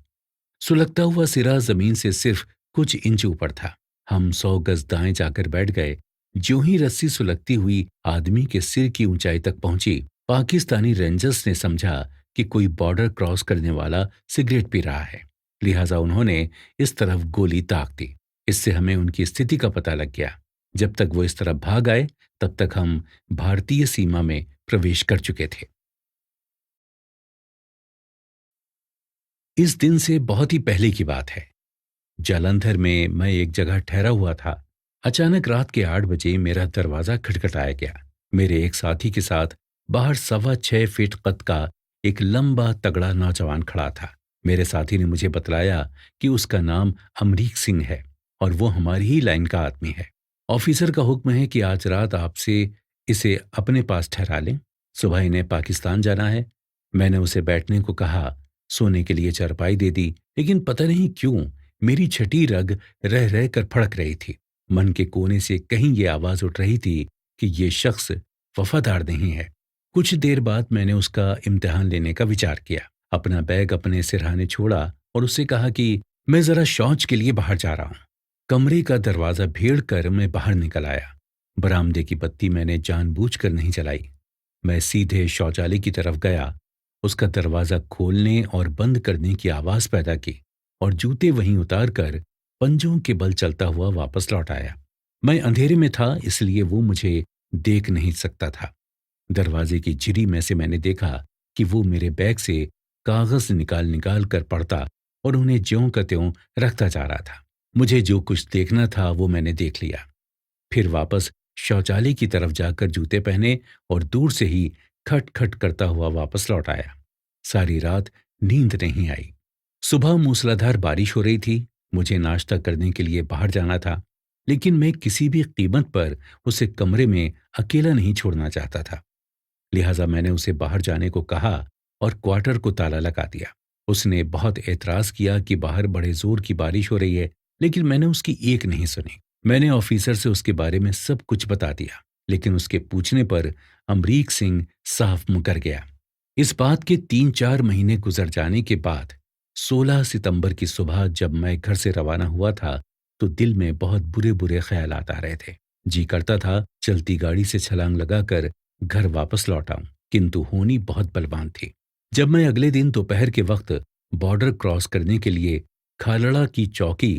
सुलगता हुआ सिरा जमीन से सिर्फ कुछ इंच ऊपर था। हम 100 गज दाएं जाकर बैठ गए। ज्यों ही रस्सी सुलगती हुई आदमी के सिर की ऊंचाई तक पहुंची, पाकिस्तानी रेंजर्स ने समझा कि कोई बॉर्डर क्रॉस करने वाला सिगरेट पी रहा है। लिहाजा उन्होंने इस तरफ गोली ताक दी। इससे हमें उनकी स्थिति का पता लग गया। जब तक वो इस तरफ भाग आए, तब तक हम भारतीय सीमा में प्रवेश कर चुके थे। इस दिन से बहुत ही पहले की बात है। जालंधर में मैं एक जगह ठहरा हुआ था। अचानक रात के 8 बजे मेरा दरवाजा खटखटाया गया। मेरे एक साथी के साथ बाहर 6.25 फीट कद का एक लंबा तगड़ा नौजवान खड़ा था। मेरे साथी ने मुझे बतलाया कि उसका नाम अमरीक सिंह है और वो हमारी ही लाइन का आदमी है। ऑफिसर का हुक्म है कि आज रात आपसे इसे अपने पास ठहरा लें। सुबह इन्हें पाकिस्तान जाना है। मैंने उसे बैठने को कहा, सोने के लिए चारपाई दे दी, लेकिन पता नहीं क्यों मेरी छठी रग रह रह कर फड़क रही थी। मन के कोने से कहीं ये आवाज उठ रही थी कि ये शख्स वफादार नहीं है। कुछ देर बाद मैंने उसका इम्तिहान लेने का विचार किया। अपना बैग अपने सिरहाने छोड़ा और उससे कहा कि मैं जरा शौच के लिए बाहर जा रहा हूं। कमरे का दरवाजा भेड़ कर मैं बाहर निकल आया। बरामदे की बत्ती मैंने जानबूझकर नहीं जलाई। मैं सीधे शौचालय की तरफ गया। उसका दरवाजा खोलने और बंद करने की आवाज पैदा की और जूते वहीं उतार कर पंजों के बल चलता हुआ वापस लौट आया। मैं अंधेरे में था, इसलिए वो मुझे देख नहीं सकता था। दरवाजे की झिरी में से मैंने देखा कि वो मेरे बैग से कागज निकाल निकाल कर पढ़ता और उन्हें ज्यों का त्यों रखता जा रहा था। मुझे जो कुछ देखना था वो मैंने देख लिया। फिर वापस शौचालय की तरफ जाकर जूते पहने और दूर से ही खट खट करता हुआ वापस लौट आया। सारी रात नींद नहीं आई। सुबह मूसलाधार बारिश हो रही थी। मुझे नाश्ता करने के लिए बाहर जाना था, लेकिन मैं किसी भी कीमत पर उसे कमरे में अकेला नहीं छोड़ना चाहता था। लिहाजा मैंने उसे बाहर जाने को कहा और क्वार्टर को ताला लगा दिया। उसने बहुत एतराज किया कि बाहर बड़े जोर की बारिश हो रही है, लेकिन मैंने उसकी एक नहीं सुनी। मैंने ऑफिसर से उसके बारे में सब कुछ बता दिया, लेकिन उसके पूछने पर अमरीक सिंह साफ मुकर गया। इस बात के 3-4 महीने गुजर जाने के बाद 16 सितंबर की सुबह जब मैं घर से रवाना हुआ था, तो दिल में बहुत बुरे बुरे ख्यालात आ रहे थे। जी करता था चलती गाड़ी से छलांग लगाकर घर वापस लौट आऊं, किंतु होनी बहुत बलवान थी। जब मैं अगले दिन दोपहर के वक्त बॉर्डर क्रॉस करने के लिए खालड़ा की चौकी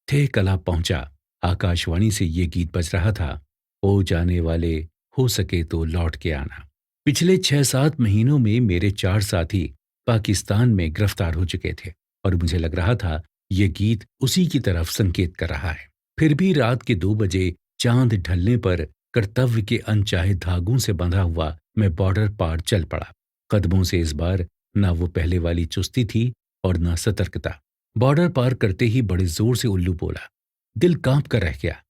थे कला पहुंचा, आकाशवाणी से ये गीत बज रहा था, ओ जाने वाले, हो सके तो लौट के आना। पिछले 6-7 महीनों में मेरे 4 साथी पाकिस्तान में गिरफ्तार हो चुके थे और मुझे लग रहा था ये गीत उसी की तरफ संकेत कर रहा है। फिर भी रात के 2 बजे चांद ढलने पर कर्तव्य के अनचाहे धागों से बंधा हुआ मैं बॉर्डर पार चल पड़ा। कदमों से इस बार ना वो पहले वाली चुस्ती थी और ना सतर्कता। बॉर्डर पार करते ही बड़े जोर से उल्लू बोला। दिल कांप कर रह गया।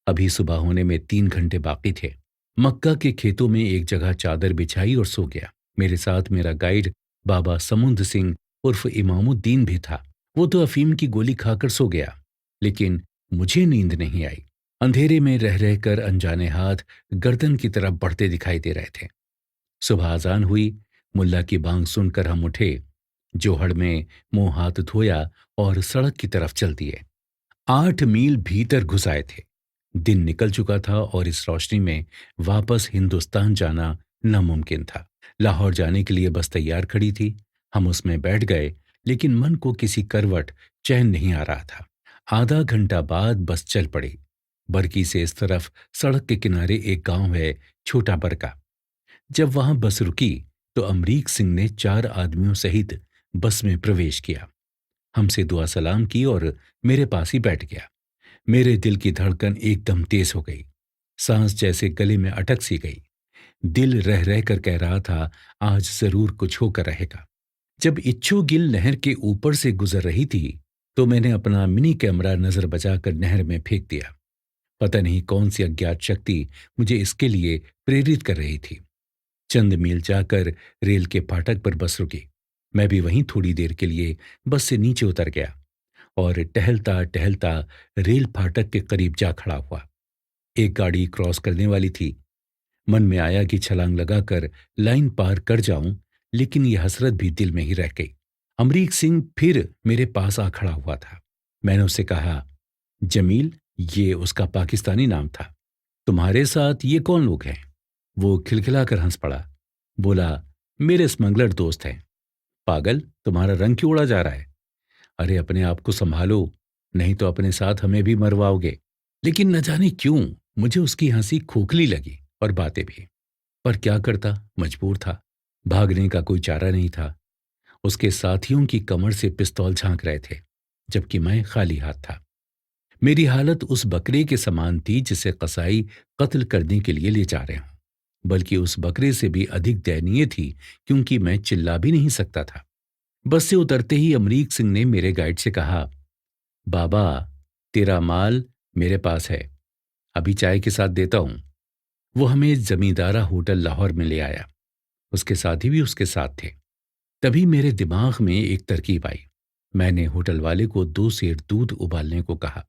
अभी सुबह होने में 3 घंटे बाकी थे। मक्का के खेतों में एक जगह चादर बिछाई और सो गया। मेरे साथ मेरा गाइड बाबा समुंद सिंह उर्फ इमामुद्दीन भी था। वो तो अफीम की गोली खाकर सो गया, लेकिन मुझे नींद नहीं आई। अंधेरे में रह रहकर अनजाने हाथ गर्दन की तरफ बढ़ते दिखाई दे रहे थे। सुबह अजान हुई। मुल्ला की बांग सुनकर हम उठे। जोहड़ में मुंह हाथ धोया और सड़क की तरफ चल दिए। 8 मील भीतर घुस आए थे। दिन निकल चुका था और इस रोशनी में वापस हिंदुस्तान जाना नामुमकिन था। लाहौर जाने के लिए बस तैयार खड़ी थी। हम उसमें बैठ गए, लेकिन मन को किसी करवट चैन नहीं आ रहा था। आधा घंटा बाद बस चल पड़ी। बरकी से इस तरफ सड़क के किनारे एक गांव है, छोटा बरका। जब वहां बस रुकी तो अमरीक सिंह ने 4 आदमियों सहित बस में प्रवेश किया, हमसे दुआ सलाम की और मेरे पास ही बैठ गया। मेरे दिल की धड़कन एकदम तेज हो गई। सांस जैसे गले में अटक सी गई। दिल रह रह कर कह रहा था, आज जरूर कुछ होकर रहेगा। जब इच्छू गिल नहर के ऊपर से गुजर रही थी, तो मैंने अपना मिनी कैमरा नजर बचाकर नहर में फेंक दिया। पता नहीं कौन सी अज्ञात शक्ति मुझे इसके लिए प्रेरित कर रही थी। चंद मील जाकर रेल के फाटक पर बस रुकी। मैं भी वहीं थोड़ी देर के लिए बस से नीचे उतर गया। और टहलता टहलता रेल फाटक के करीब जा खड़ा हुआ। एक गाड़ी क्रॉस करने वाली थी। मन में आया कि छलांग लगाकर लाइन पार कर जाऊं, लेकिन यह हसरत भी दिल में ही रह गई। अमरीक सिंह फिर मेरे पास आ खड़ा हुआ था। मैंने उससे कहा, जमील, ये उसका पाकिस्तानी नाम था, तुम्हारे साथ ये कौन लोग हैं? वो खिलखिलाकर हंस पड़ा। बोला, मेरे स्मगलर दोस्त हैं। पागल, तुम्हारा रंग क्यों उड़ा जा रहा है? अरे अपने आप को संभालो, नहीं तो अपने साथ हमें भी मरवाओगे। लेकिन न जाने क्यों मुझे उसकी हंसी खोखली लगी और बातें भी। पर क्या करता, मजबूर था। भागने का कोई चारा नहीं था। उसके साथियों की कमर से पिस्तौल झांक रहे थे, जबकि मैं खाली हाथ था। मेरी हालत उस बकरे के समान थी जिसे कसाई कत्ल करने के लिए ले जा रहे हों, बल्कि उस बकरे से भी अधिक दयनीय थी, क्योंकि मैं चिल्ला भी नहीं सकता था। बस से उतरते ही अमरीक सिंह ने मेरे गाइड से कहा, बाबा, तेरा माल मेरे पास है, अभी चाय के साथ देता हूं। वो हमें जमींदारा होटल लाहौर में ले आया। उसके साथी भी उसके साथ थे। तभी मेरे दिमाग में एक तरकीब आई। मैंने होटल वाले को 2 सेर दूध उबालने को कहा।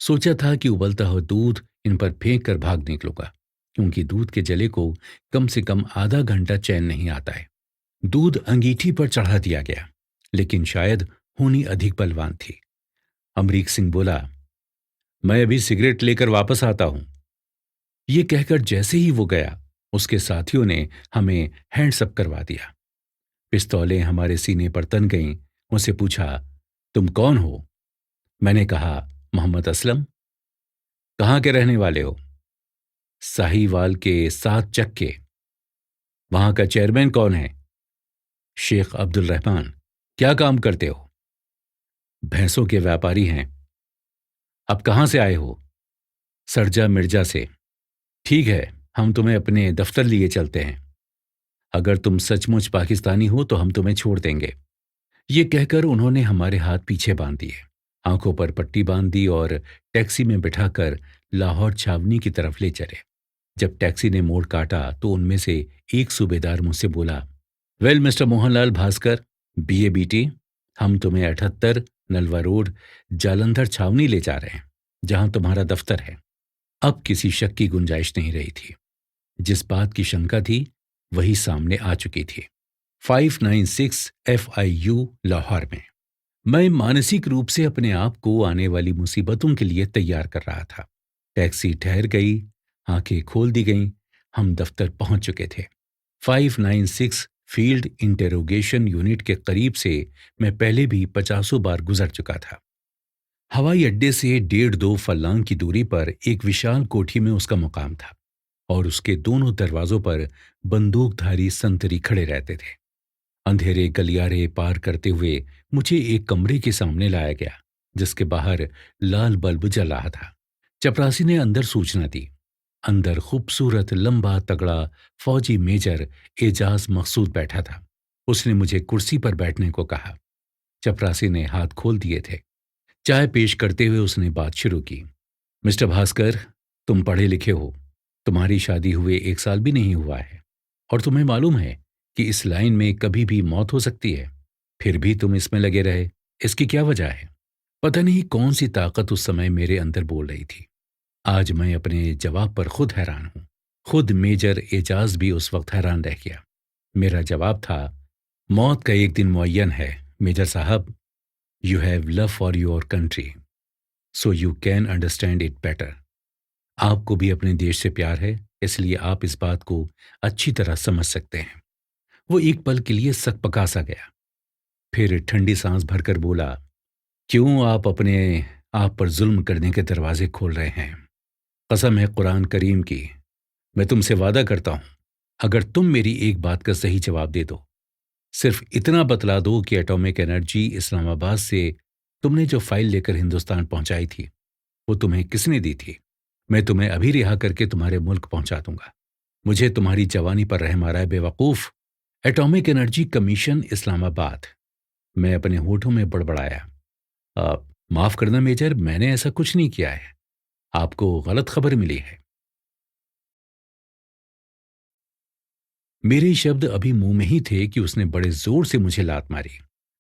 सोचा था कि उबलता हुआ दूध इन पर फेंक कर भाग निकलूंगा, क्योंकि दूध के जले को कम से कम आधा घंटा चैन नहीं आता है। दूध अंगीठी पर चढ़ा दिया गया, लेकिन शायद होनी अधिक बलवान थी। अमरीक सिंह बोला, मैं अभी सिगरेट लेकर वापस आता हूं। ये कहकर जैसे ही वो गया, उसके साथियों ने हमें हैंड्सअप करवा दिया। पिस्तौलें हमारे सीने पर तन गईं। उनसे पूछा, तुम कौन हो? मैंने कहा, मोहम्मद असलम। कहाँ के रहने वाले हो? साहीवाल के 7 चक्के। वहां का चेयरमैन कौन है? शेख अब्दुल रहमान। क्या काम करते हो? भैंसों के व्यापारी हैं। अब कहाँ से आए हो? सरजा मिर्जा से। ठीक है, हम तुम्हें अपने दफ्तर लिए चलते हैं। अगर तुम सचमुच पाकिस्तानी हो तो हम तुम्हें छोड़ देंगे। ये कहकर उन्होंने हमारे हाथ पीछे बांध दिए, आंखों पर पट्टी बांध दी और टैक्सी में बिठाकर लाहौर छावनी की तरफ ले चले। जब टैक्सी ने मोड़ काटा तो उनमें से एक सूबेदार मुझसे बोला, well mister Mohanlal Bhaskar, BA BT, हम तुम्हें 78 नलवा रोड जालंधर छावनी ले जा रहे हैं, जहां तुम्हारा दफ्तर है। अब किसी शक की गुंजाइश नहीं रही थी। जिस बात की शंका थी वही सामने आ चुकी थी। 596 FIU लाहौर में मैं मानसिक रूप से अपने आप को आने वाली मुसीबतों के लिए तैयार कर रहा था। टैक्सी ठहर गई, आंखें खोल दी गईं। हम दफ्तर पहुंच चुके थे। 596 फील्ड इंटेरोगेशन यूनिट के करीब से मैं पहले भी 50 बार गुजर चुका था। हवाई अड्डे से 1.5-2 फर्लांग की दूरी पर एक विशाल कोठी में उसका मुकाम था, और उसके दोनों दरवाजों पर बंदूकधारी संतरी खड़े रहते थे। अंधेरे गलियारे पार करते हुए मुझे एक कमरे के सामने लाया गया, जिसके बाहर लाल बल्ब जल रहा था। चपरासी ने अंदर सूचना दी। अंदर खूबसूरत लंबा तगड़ा फौजी मेजर एजाज मकसूद बैठा था। उसने मुझे कुर्सी पर बैठने को कहा। चपरासी ने हाथ खोल दिए थे। चाय पेश करते हुए उसने बात शुरू की। मिस्टर भास्कर, तुम पढ़े लिखे हो। तुम्हारी शादी हुए 1 साल भी नहीं हुआ है, और तुम्हें मालूम है कि इस लाइन में कभी भी मौत हो सकती है। फिर भी तुम इसमें लगे रहे। इसकी क्या वजह है? पता नहीं कौन सी ताकत उस समय मेरे अंदर बोल रही थी। आज मैं अपने जवाब पर खुद हैरान हूं। खुद मेजर एजाज भी उस वक्त हैरान रह गया। मेरा जवाब था, मौत का एक दिन मुअय्यन है मेजर साहब। You have love for your country, so you can understand it better. आपको भी अपने देश से प्यार है, इसलिए आप इस बात को अच्छी तरह समझ सकते हैं। वो एक पल के लिए सकपका सा गया, फिर ठंडी सांस भरकर बोला, क्यों आप अपने आप पर जुल्म करने के दरवाजे खोल रहे हैं? कसम है कुरान करीम की, मैं तुमसे वादा करता हूं, अगर तुम मेरी एक बात का सही जवाब दे दो, सिर्फ इतना बतला दो कि एटॉमिक एनर्जी इस्लामाबाद से तुमने जो फाइल लेकर हिंदुस्तान पहुंचाई थी वो तुम्हें किसने दी थी, मैं तुम्हें अभी रिहा करके तुम्हारे मुल्क पहुंचा दूंगा। मुझे तुम्हारी जवानी पर रहम आ रहा है बेवकूफ। Atomic energy commission Islamabad. मैं अपने होठों में बड़बड़ाया। माफ करना मेजर, मैंने ऐसा कुछ नहीं किया है। आपको गलत खबर मिली है। मेरे शब्द अभी मुंह में ही थे कि उसने बड़े जोर से मुझे लात मारी।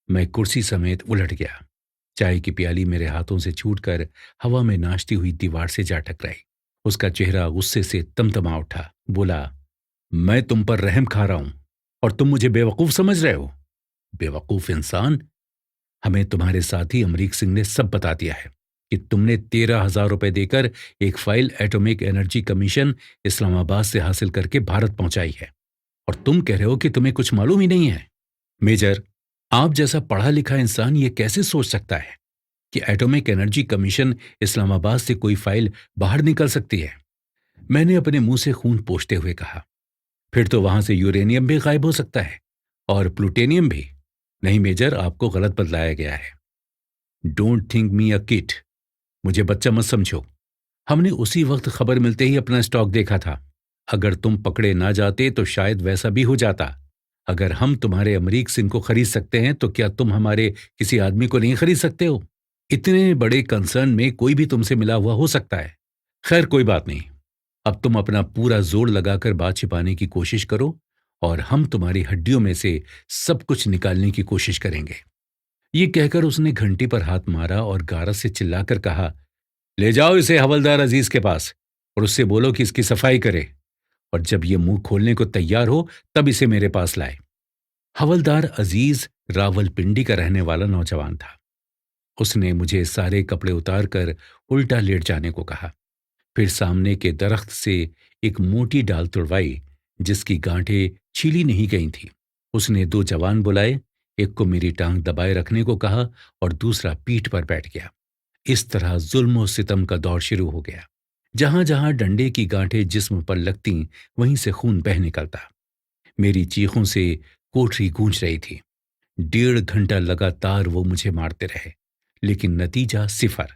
मैं कुर्सी समेत उलट गया। चाय की प्याली मेरे हाथों से छूटकर हवा में नाचती हुई दीवार से जा टकराई। उसका चेहरा गुस्से से तमतमा उठा। बोला, मैं तुम पर रहम खा रहा हूं और तुम मुझे बेवकूफ समझ रहे हो? बेवकूफ इंसान, हमें तुम्हारे साथी अमरीक सिंह ने सब बता दिया है कि तुमने 13,000 रुपए देकर एक file atomic energy commission Islamabad से हासिल करके भारत पहुंचाई है, और तुम कह रहे हो कि तुम्हें कुछ मालूम ही नहीं है। मेजर, आप जैसा पढ़ा लिखा इंसान ये कैसे सोच सकता है कि एटॉमिक एनर्जी कमीशन इस्लामाबाद से कोई फाइल बाहर निकल सकती है? मैंने अपने मुंह से खून पोंछते हुए कहा, फिर तो वहां से यूरेनियम भी गायब हो सकता है और प्लूटोनियम भी। नहीं मेजर, आपको गलत बतलाया गया है। Don't think me a kid. मुझे बच्चा मत समझो। हमने उसी वक्त खबर मिलते ही अपना स्टॉक देखा था। अगर तुम पकड़े ना जाते तो शायद वैसा भी हो जाता। अगर हम तुम्हारे अमरीक सिंह को खरीद सकते हैं तो क्या तुम हमारे किसी आदमी को नहीं खरीद सकते हो? इतने बड़े कंसर्न में कोई भी तुमसे मिला हुआ हो सकता है। खैर कोई बात नहीं। अब तुम अपना पूरा जोर लगाकर बात छिपाने की कोशिश करो और हम तुम्हारी हड्डियों में से सब कुछ निकालने की कोशिश करेंगे। ये कहकर उसने घंटी पर हाथ मारा और गारद से चिल्लाकर कहा, ले जाओ इसे हवलदार अजीज के पास और उससे बोलो कि इसकी सफाई करे, और जब ये मुंह खोलने को तैयार हो तब इसे मेरे पास लाए। हवलदार अजीज रावलपिंडी का रहने वाला नौजवान था। उसने मुझे सारे कपड़े उतारकर उल्टा लेट जाने को कहा। फिर सामने के दरख्त से एक मोटी डाल तुड़वाई जिसकी गांठें छीली नहीं गई थी। उसने दो जवान बुलाए, एक को मेरी टांग दबाए रखने को कहा और दूसरा पीठ पर बैठ गया। इस तरह जुल्म और सितम का दौर शुरू हो गया। जहां जहां डंडे की गांठें जिस्म पर लगती वहीं से खून बह निकलता। मेरी चीखों से कोठरी गूंज रही थी। 1.5 घंटा लगातार वो मुझे मारते रहे, लेकिन नतीजा सिफर।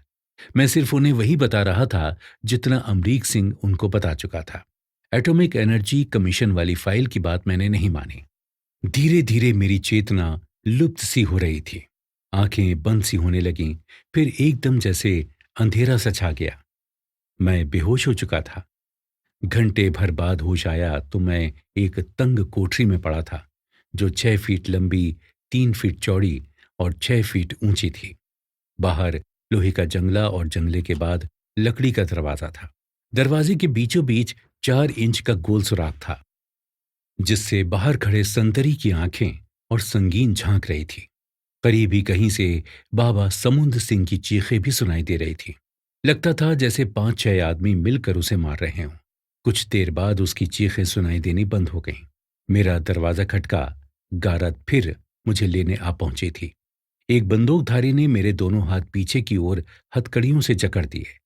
मैं सिर्फ उन्हें वही बता रहा था जितना अमरीक सिंह उनको बता चुका था। एटॉमिक एनर्जी कमीशन वाली फाइल की बात मैंने नहीं मानी। धीरे धीरे मेरी चेतना लुप्त सी हो रही थी। आंखें बंद सी होने लगीं। फिर एकदम जैसे अंधेरा सा छा गया। मैं बेहोश हो चुका था। घंटे भर बाद होश आया तो मैं एक तंग कोठरी में पड़ा था, जो 6 फीट लंबी, 3 फीट चौड़ी और 6 फीट ऊंची थी। बाहर लोहे का जंगला और जंगले के बाद लकड़ी का दरवाजा था। दरवाजे के बीचों बीच 4 इंच का गोल सुराख था, जिससे बाहर खड़े संतरी की आंखें और संगीन झांक रही थी। करीब ही कहीं से बाबा समुंद सिंह की चीखें भी सुनाई दे रही थी। लगता था जैसे 5-6 आदमी मिलकर उसे मार रहे हों। कुछ देर बाद उसकी चीखें सुनाई देनी बंद हो गईं। मेरा दरवाजा खटका। गारद फिर मुझे लेने आ पहुंची थी। एक बंदूकधारी ने मेरे दोनों हाथ पीछे की ओर हथकड़ियों से जकड़ दिए।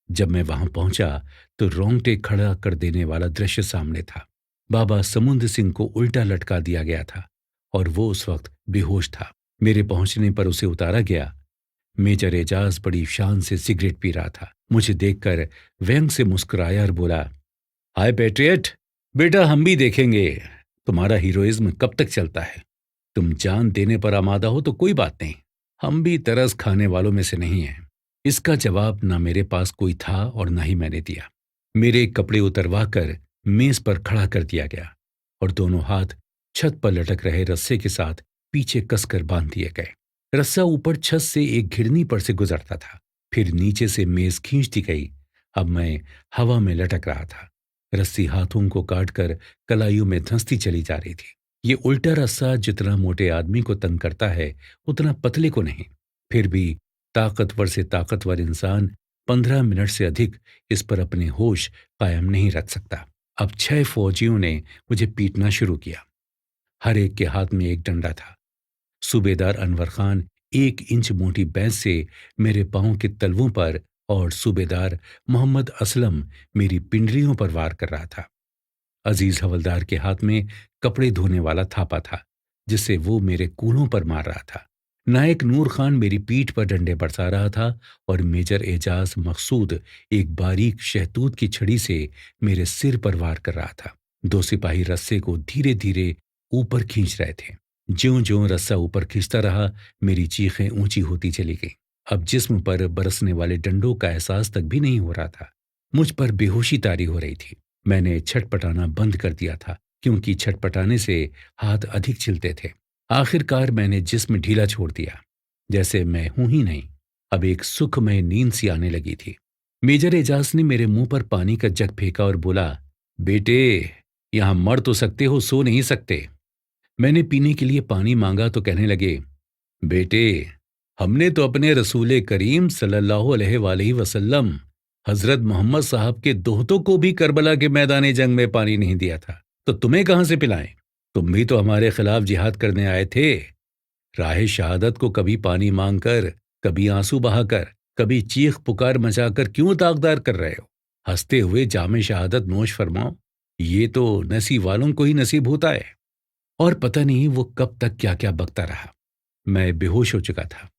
जब मैं वहां पहुंचा तो रोंगटे खड़ा कर देने वाला दृश्य सामने था। बाबा समुंद सिंह को उल्टा लटका दिया गया था और वो उस वक्त बेहोश था। मेरे पहुंचने पर उसे उतारा गया। मेजर एजाज बड़ी शान से सिगरेट पी रहा था। मुझे देखकर व्यंग से मुस्कुराया और बोला, हाय पेट्रियट, बेटा हम भी देखेंगे तुम्हारा हीरोइज्म कब तक चलता है। तुम जान देने पर आमादा हो तो कोई बात नहीं, हम भी तरस खाने वालों में से नहीं हैं। इसका जवाब ना मेरे पास कोई था और ना ही मैंने दिया। मेरे कपड़े उतरवा कर मेज पर खड़ा कर दिया गया और दोनों हाथ छत पर लटक रहे रस्से के साथ पीछे कसकर बांध दिए गए। रस्सा ऊपर छत से एक घिरनी पर से गुजरता था, फिर नीचे से मेज खींचती गई। अब मैं हवा में लटक रहा था। रस्सी हाथों को काटकर कलाइयों में धंसती चली जा रही थी। ये उल्टा रस्सा जितना मोटे आदमी को तंग करता है उतना पतले को नहीं। फिर भी ताकतवर से ताकतवर इंसान 15 मिनट से अधिक इस पर अपने होश कायम नहीं रख सकता। अब 6 फौजियों ने मुझे पीटना शुरू किया। हर एक के हाथ में एक डंडा था। सूबेदार अनवर खान 1 इंच मोटी बैंस से मेरे पांव के तलवों पर और सूबेदार मोहम्मद असलम मेरी पिंडलियों पर वार कर रहा था। अजीज हवलदार के हाथ में कपड़े धोने वाला थापा था, जिससे वो मेरे कूल्हों पर मार रहा था। नायक नूर खान मेरी पीठ पर डंडे बरसा रहा था और मेजर एजाज मकसूद एक बारीक शहतूत की छड़ी से मेरे सिर पर वार कर रहा था। 2 सिपाही रस्से को धीरे धीरे ऊपर खींच रहे थे। ज्यों ज्यों रस्सा ऊपर खींचता रहा, मेरी चीखें ऊंची होती चली गईं। अब जिस्म पर बरसने वाले डंडों का एहसास तक भी नहीं हो रहा था। मुझ पर बेहोशी तारी हो रही थी। मैंने छटपटाना बंद कर दिया था, क्योंकि छटपटाने से हाथ अधिक छिलते थे। आखिरकार मैंने जिस्म ढीला छोड़ दिया। जैसे मैं हूं ही नहीं। अब एक सुखमय नींद सी आने लगी थी। मेजर एजाज ने मेरे मुंह पर पानी का जग फेंका और बोला, बेटे, यहां मर तो सकते हो, सो नहीं सकते। मैंने पीने के लिए पानी मांगा तो कहने लगे, बेटे, हमने तो अपने रसूले करीम सल्लल्लाहु अलैहि वसल्लम हजरत मोहम्मद साहब के दोहतों को भी करबला के मैदान जंग में पानी नहीं दिया था, तो तुम्हें कहां से पिलाएं? तुम भी तो हमारे खिलाफ जिहाद करने आए थे। राह शहादत को कभी पानी मांगकर, कभी आंसू बहाकर, कभी चीख पुकार मचाकर क्यों दागदार कर रहे हो? हंसते हुए जामे शहादत नोश फरमाओ। ये तो नसीब वालों को ही नसीब होता है। और पता नहीं वो कब तक क्या क्या बकता रहा। मैं बेहोश हो चुका था।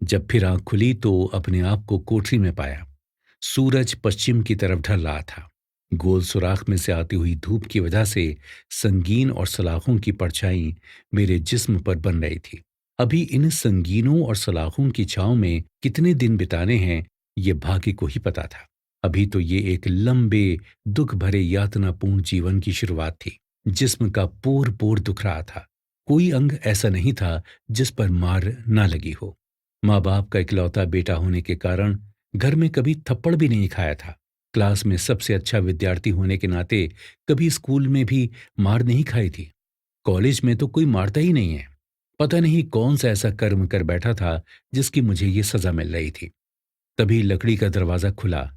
जब फिर आंख खुली तो अपने आप को कोठरी में पाया। सूरज पश्चिम की तरफ ढल रहा था। गोल सुराख में से आती हुई धूप की वजह से संगीन और सलाखों की परछाई मेरे जिस्म पर बन रही थी। अभी इन संगीनों और सलाखों की छांव में कितने दिन बिताने हैं, ये भाग्य को ही पता था। अभी तो ये एक लंबे, दुख भरे यातनापूर्ण जीवन की शुरुआत थी। जिस्म का पोर पोर दुख रहा था। कोई अंग ऐसा नहीं था जिस पर मार ना लगी हो। माँ बाप का इकलौता बेटा होने के कारण घर में कभी थप्पड़ भी नहीं खाया था। क्लास में सबसे अच्छा विद्यार्थी होने के नाते कभी स्कूल में भी मार नहीं खाई थी। कॉलेज में तो कोई मारता ही नहीं है। पता नहीं कौन सा ऐसा कर्म कर बैठा था जिसकी मुझे ये सजा मिल रही थी। तभी लकड़ी का दरवाजा खुला।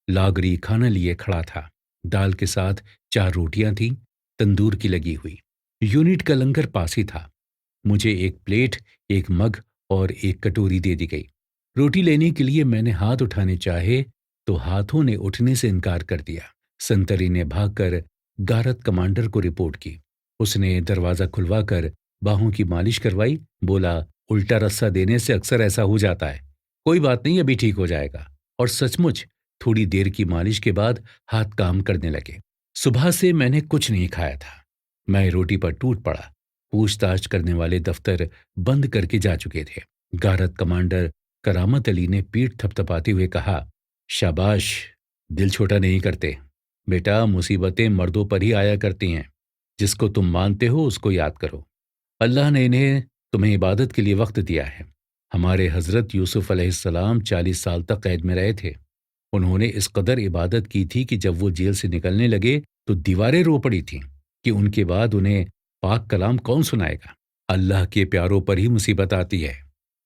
लागरी खाना लिए खड़ा था। दाल के साथ 4 रोटियां थीं, तंदूर की लगी हुई। यूनिट का लंगर पास ही था। मुझे एक प्लेट, एक मग और एक कटोरी दे दी गई। रोटी लेने के लिए मैंने हाथ उठाने चाहे तो हाथों ने उठने से इनकार कर दिया। संतरी ने भागकर गारद कमांडर को रिपोर्ट की। उसने दरवाजा खुलवाकर बाहों की मालिश करवाई। बोला, उल्टा रस्सा देने से अक्सर ऐसा हो जाता है, कोई बात नहीं, अभी ठीक हो जाएगा। और सचमुच थोड़ी देर की मालिश के बाद हाथ काम करने लगे। सुबह से मैंने कुछ नहीं खाया था। मैं रोटी पर टूट पड़ा। पूछताछ करने वाले दफ्तर बंद करके जा चुके थे। गारद कमांडर करामत अली ने पीठ थपथपाते हुए कहा, शाबाश, दिल छोटा नहीं करते। बेटा, मुसीबतें मर्दों पर ही आया करती हैं। जिसको तुम मानते हो उसको याद करो। अल्लाह ने इन्हें तुम्हें इबादत के लिए वक्त दिया है। हमारे हजरत यूसुफ अलैहिस्सलाम 40 साल तक कैद में रहे थे। उन्होंने इस कदर इबादत की थी कि जब वो जेल से निकलने लगे तो दीवारें रो पड़ी थीं कि उनके बाद उन्हें पाक कलाम कौन सुनाएगा। अल्लाह के प्यारों पर ही मुसीबत आती है।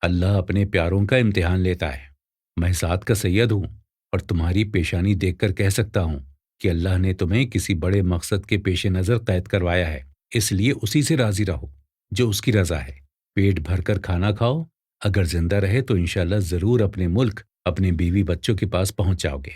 अल्लाह अपने प्यारों का इम्तिहान लेता है। मैं साद का सैयद हूं और तुम्हारी पेशानी देखकर कह सकता हूं कि अल्लाह ने तुम्हें किसी बड़े मकसद के पेश नजर कैद करवाया है। इसलिए उसी से राजी रहो जो उसकी रजा है। पेट भरकर खाना खाओ। अगर जिंदा रहे तो इंशाल्लाह जरूर अपने मुल्क, अपने बीवी बच्चों के पास पहुंच जाओगे।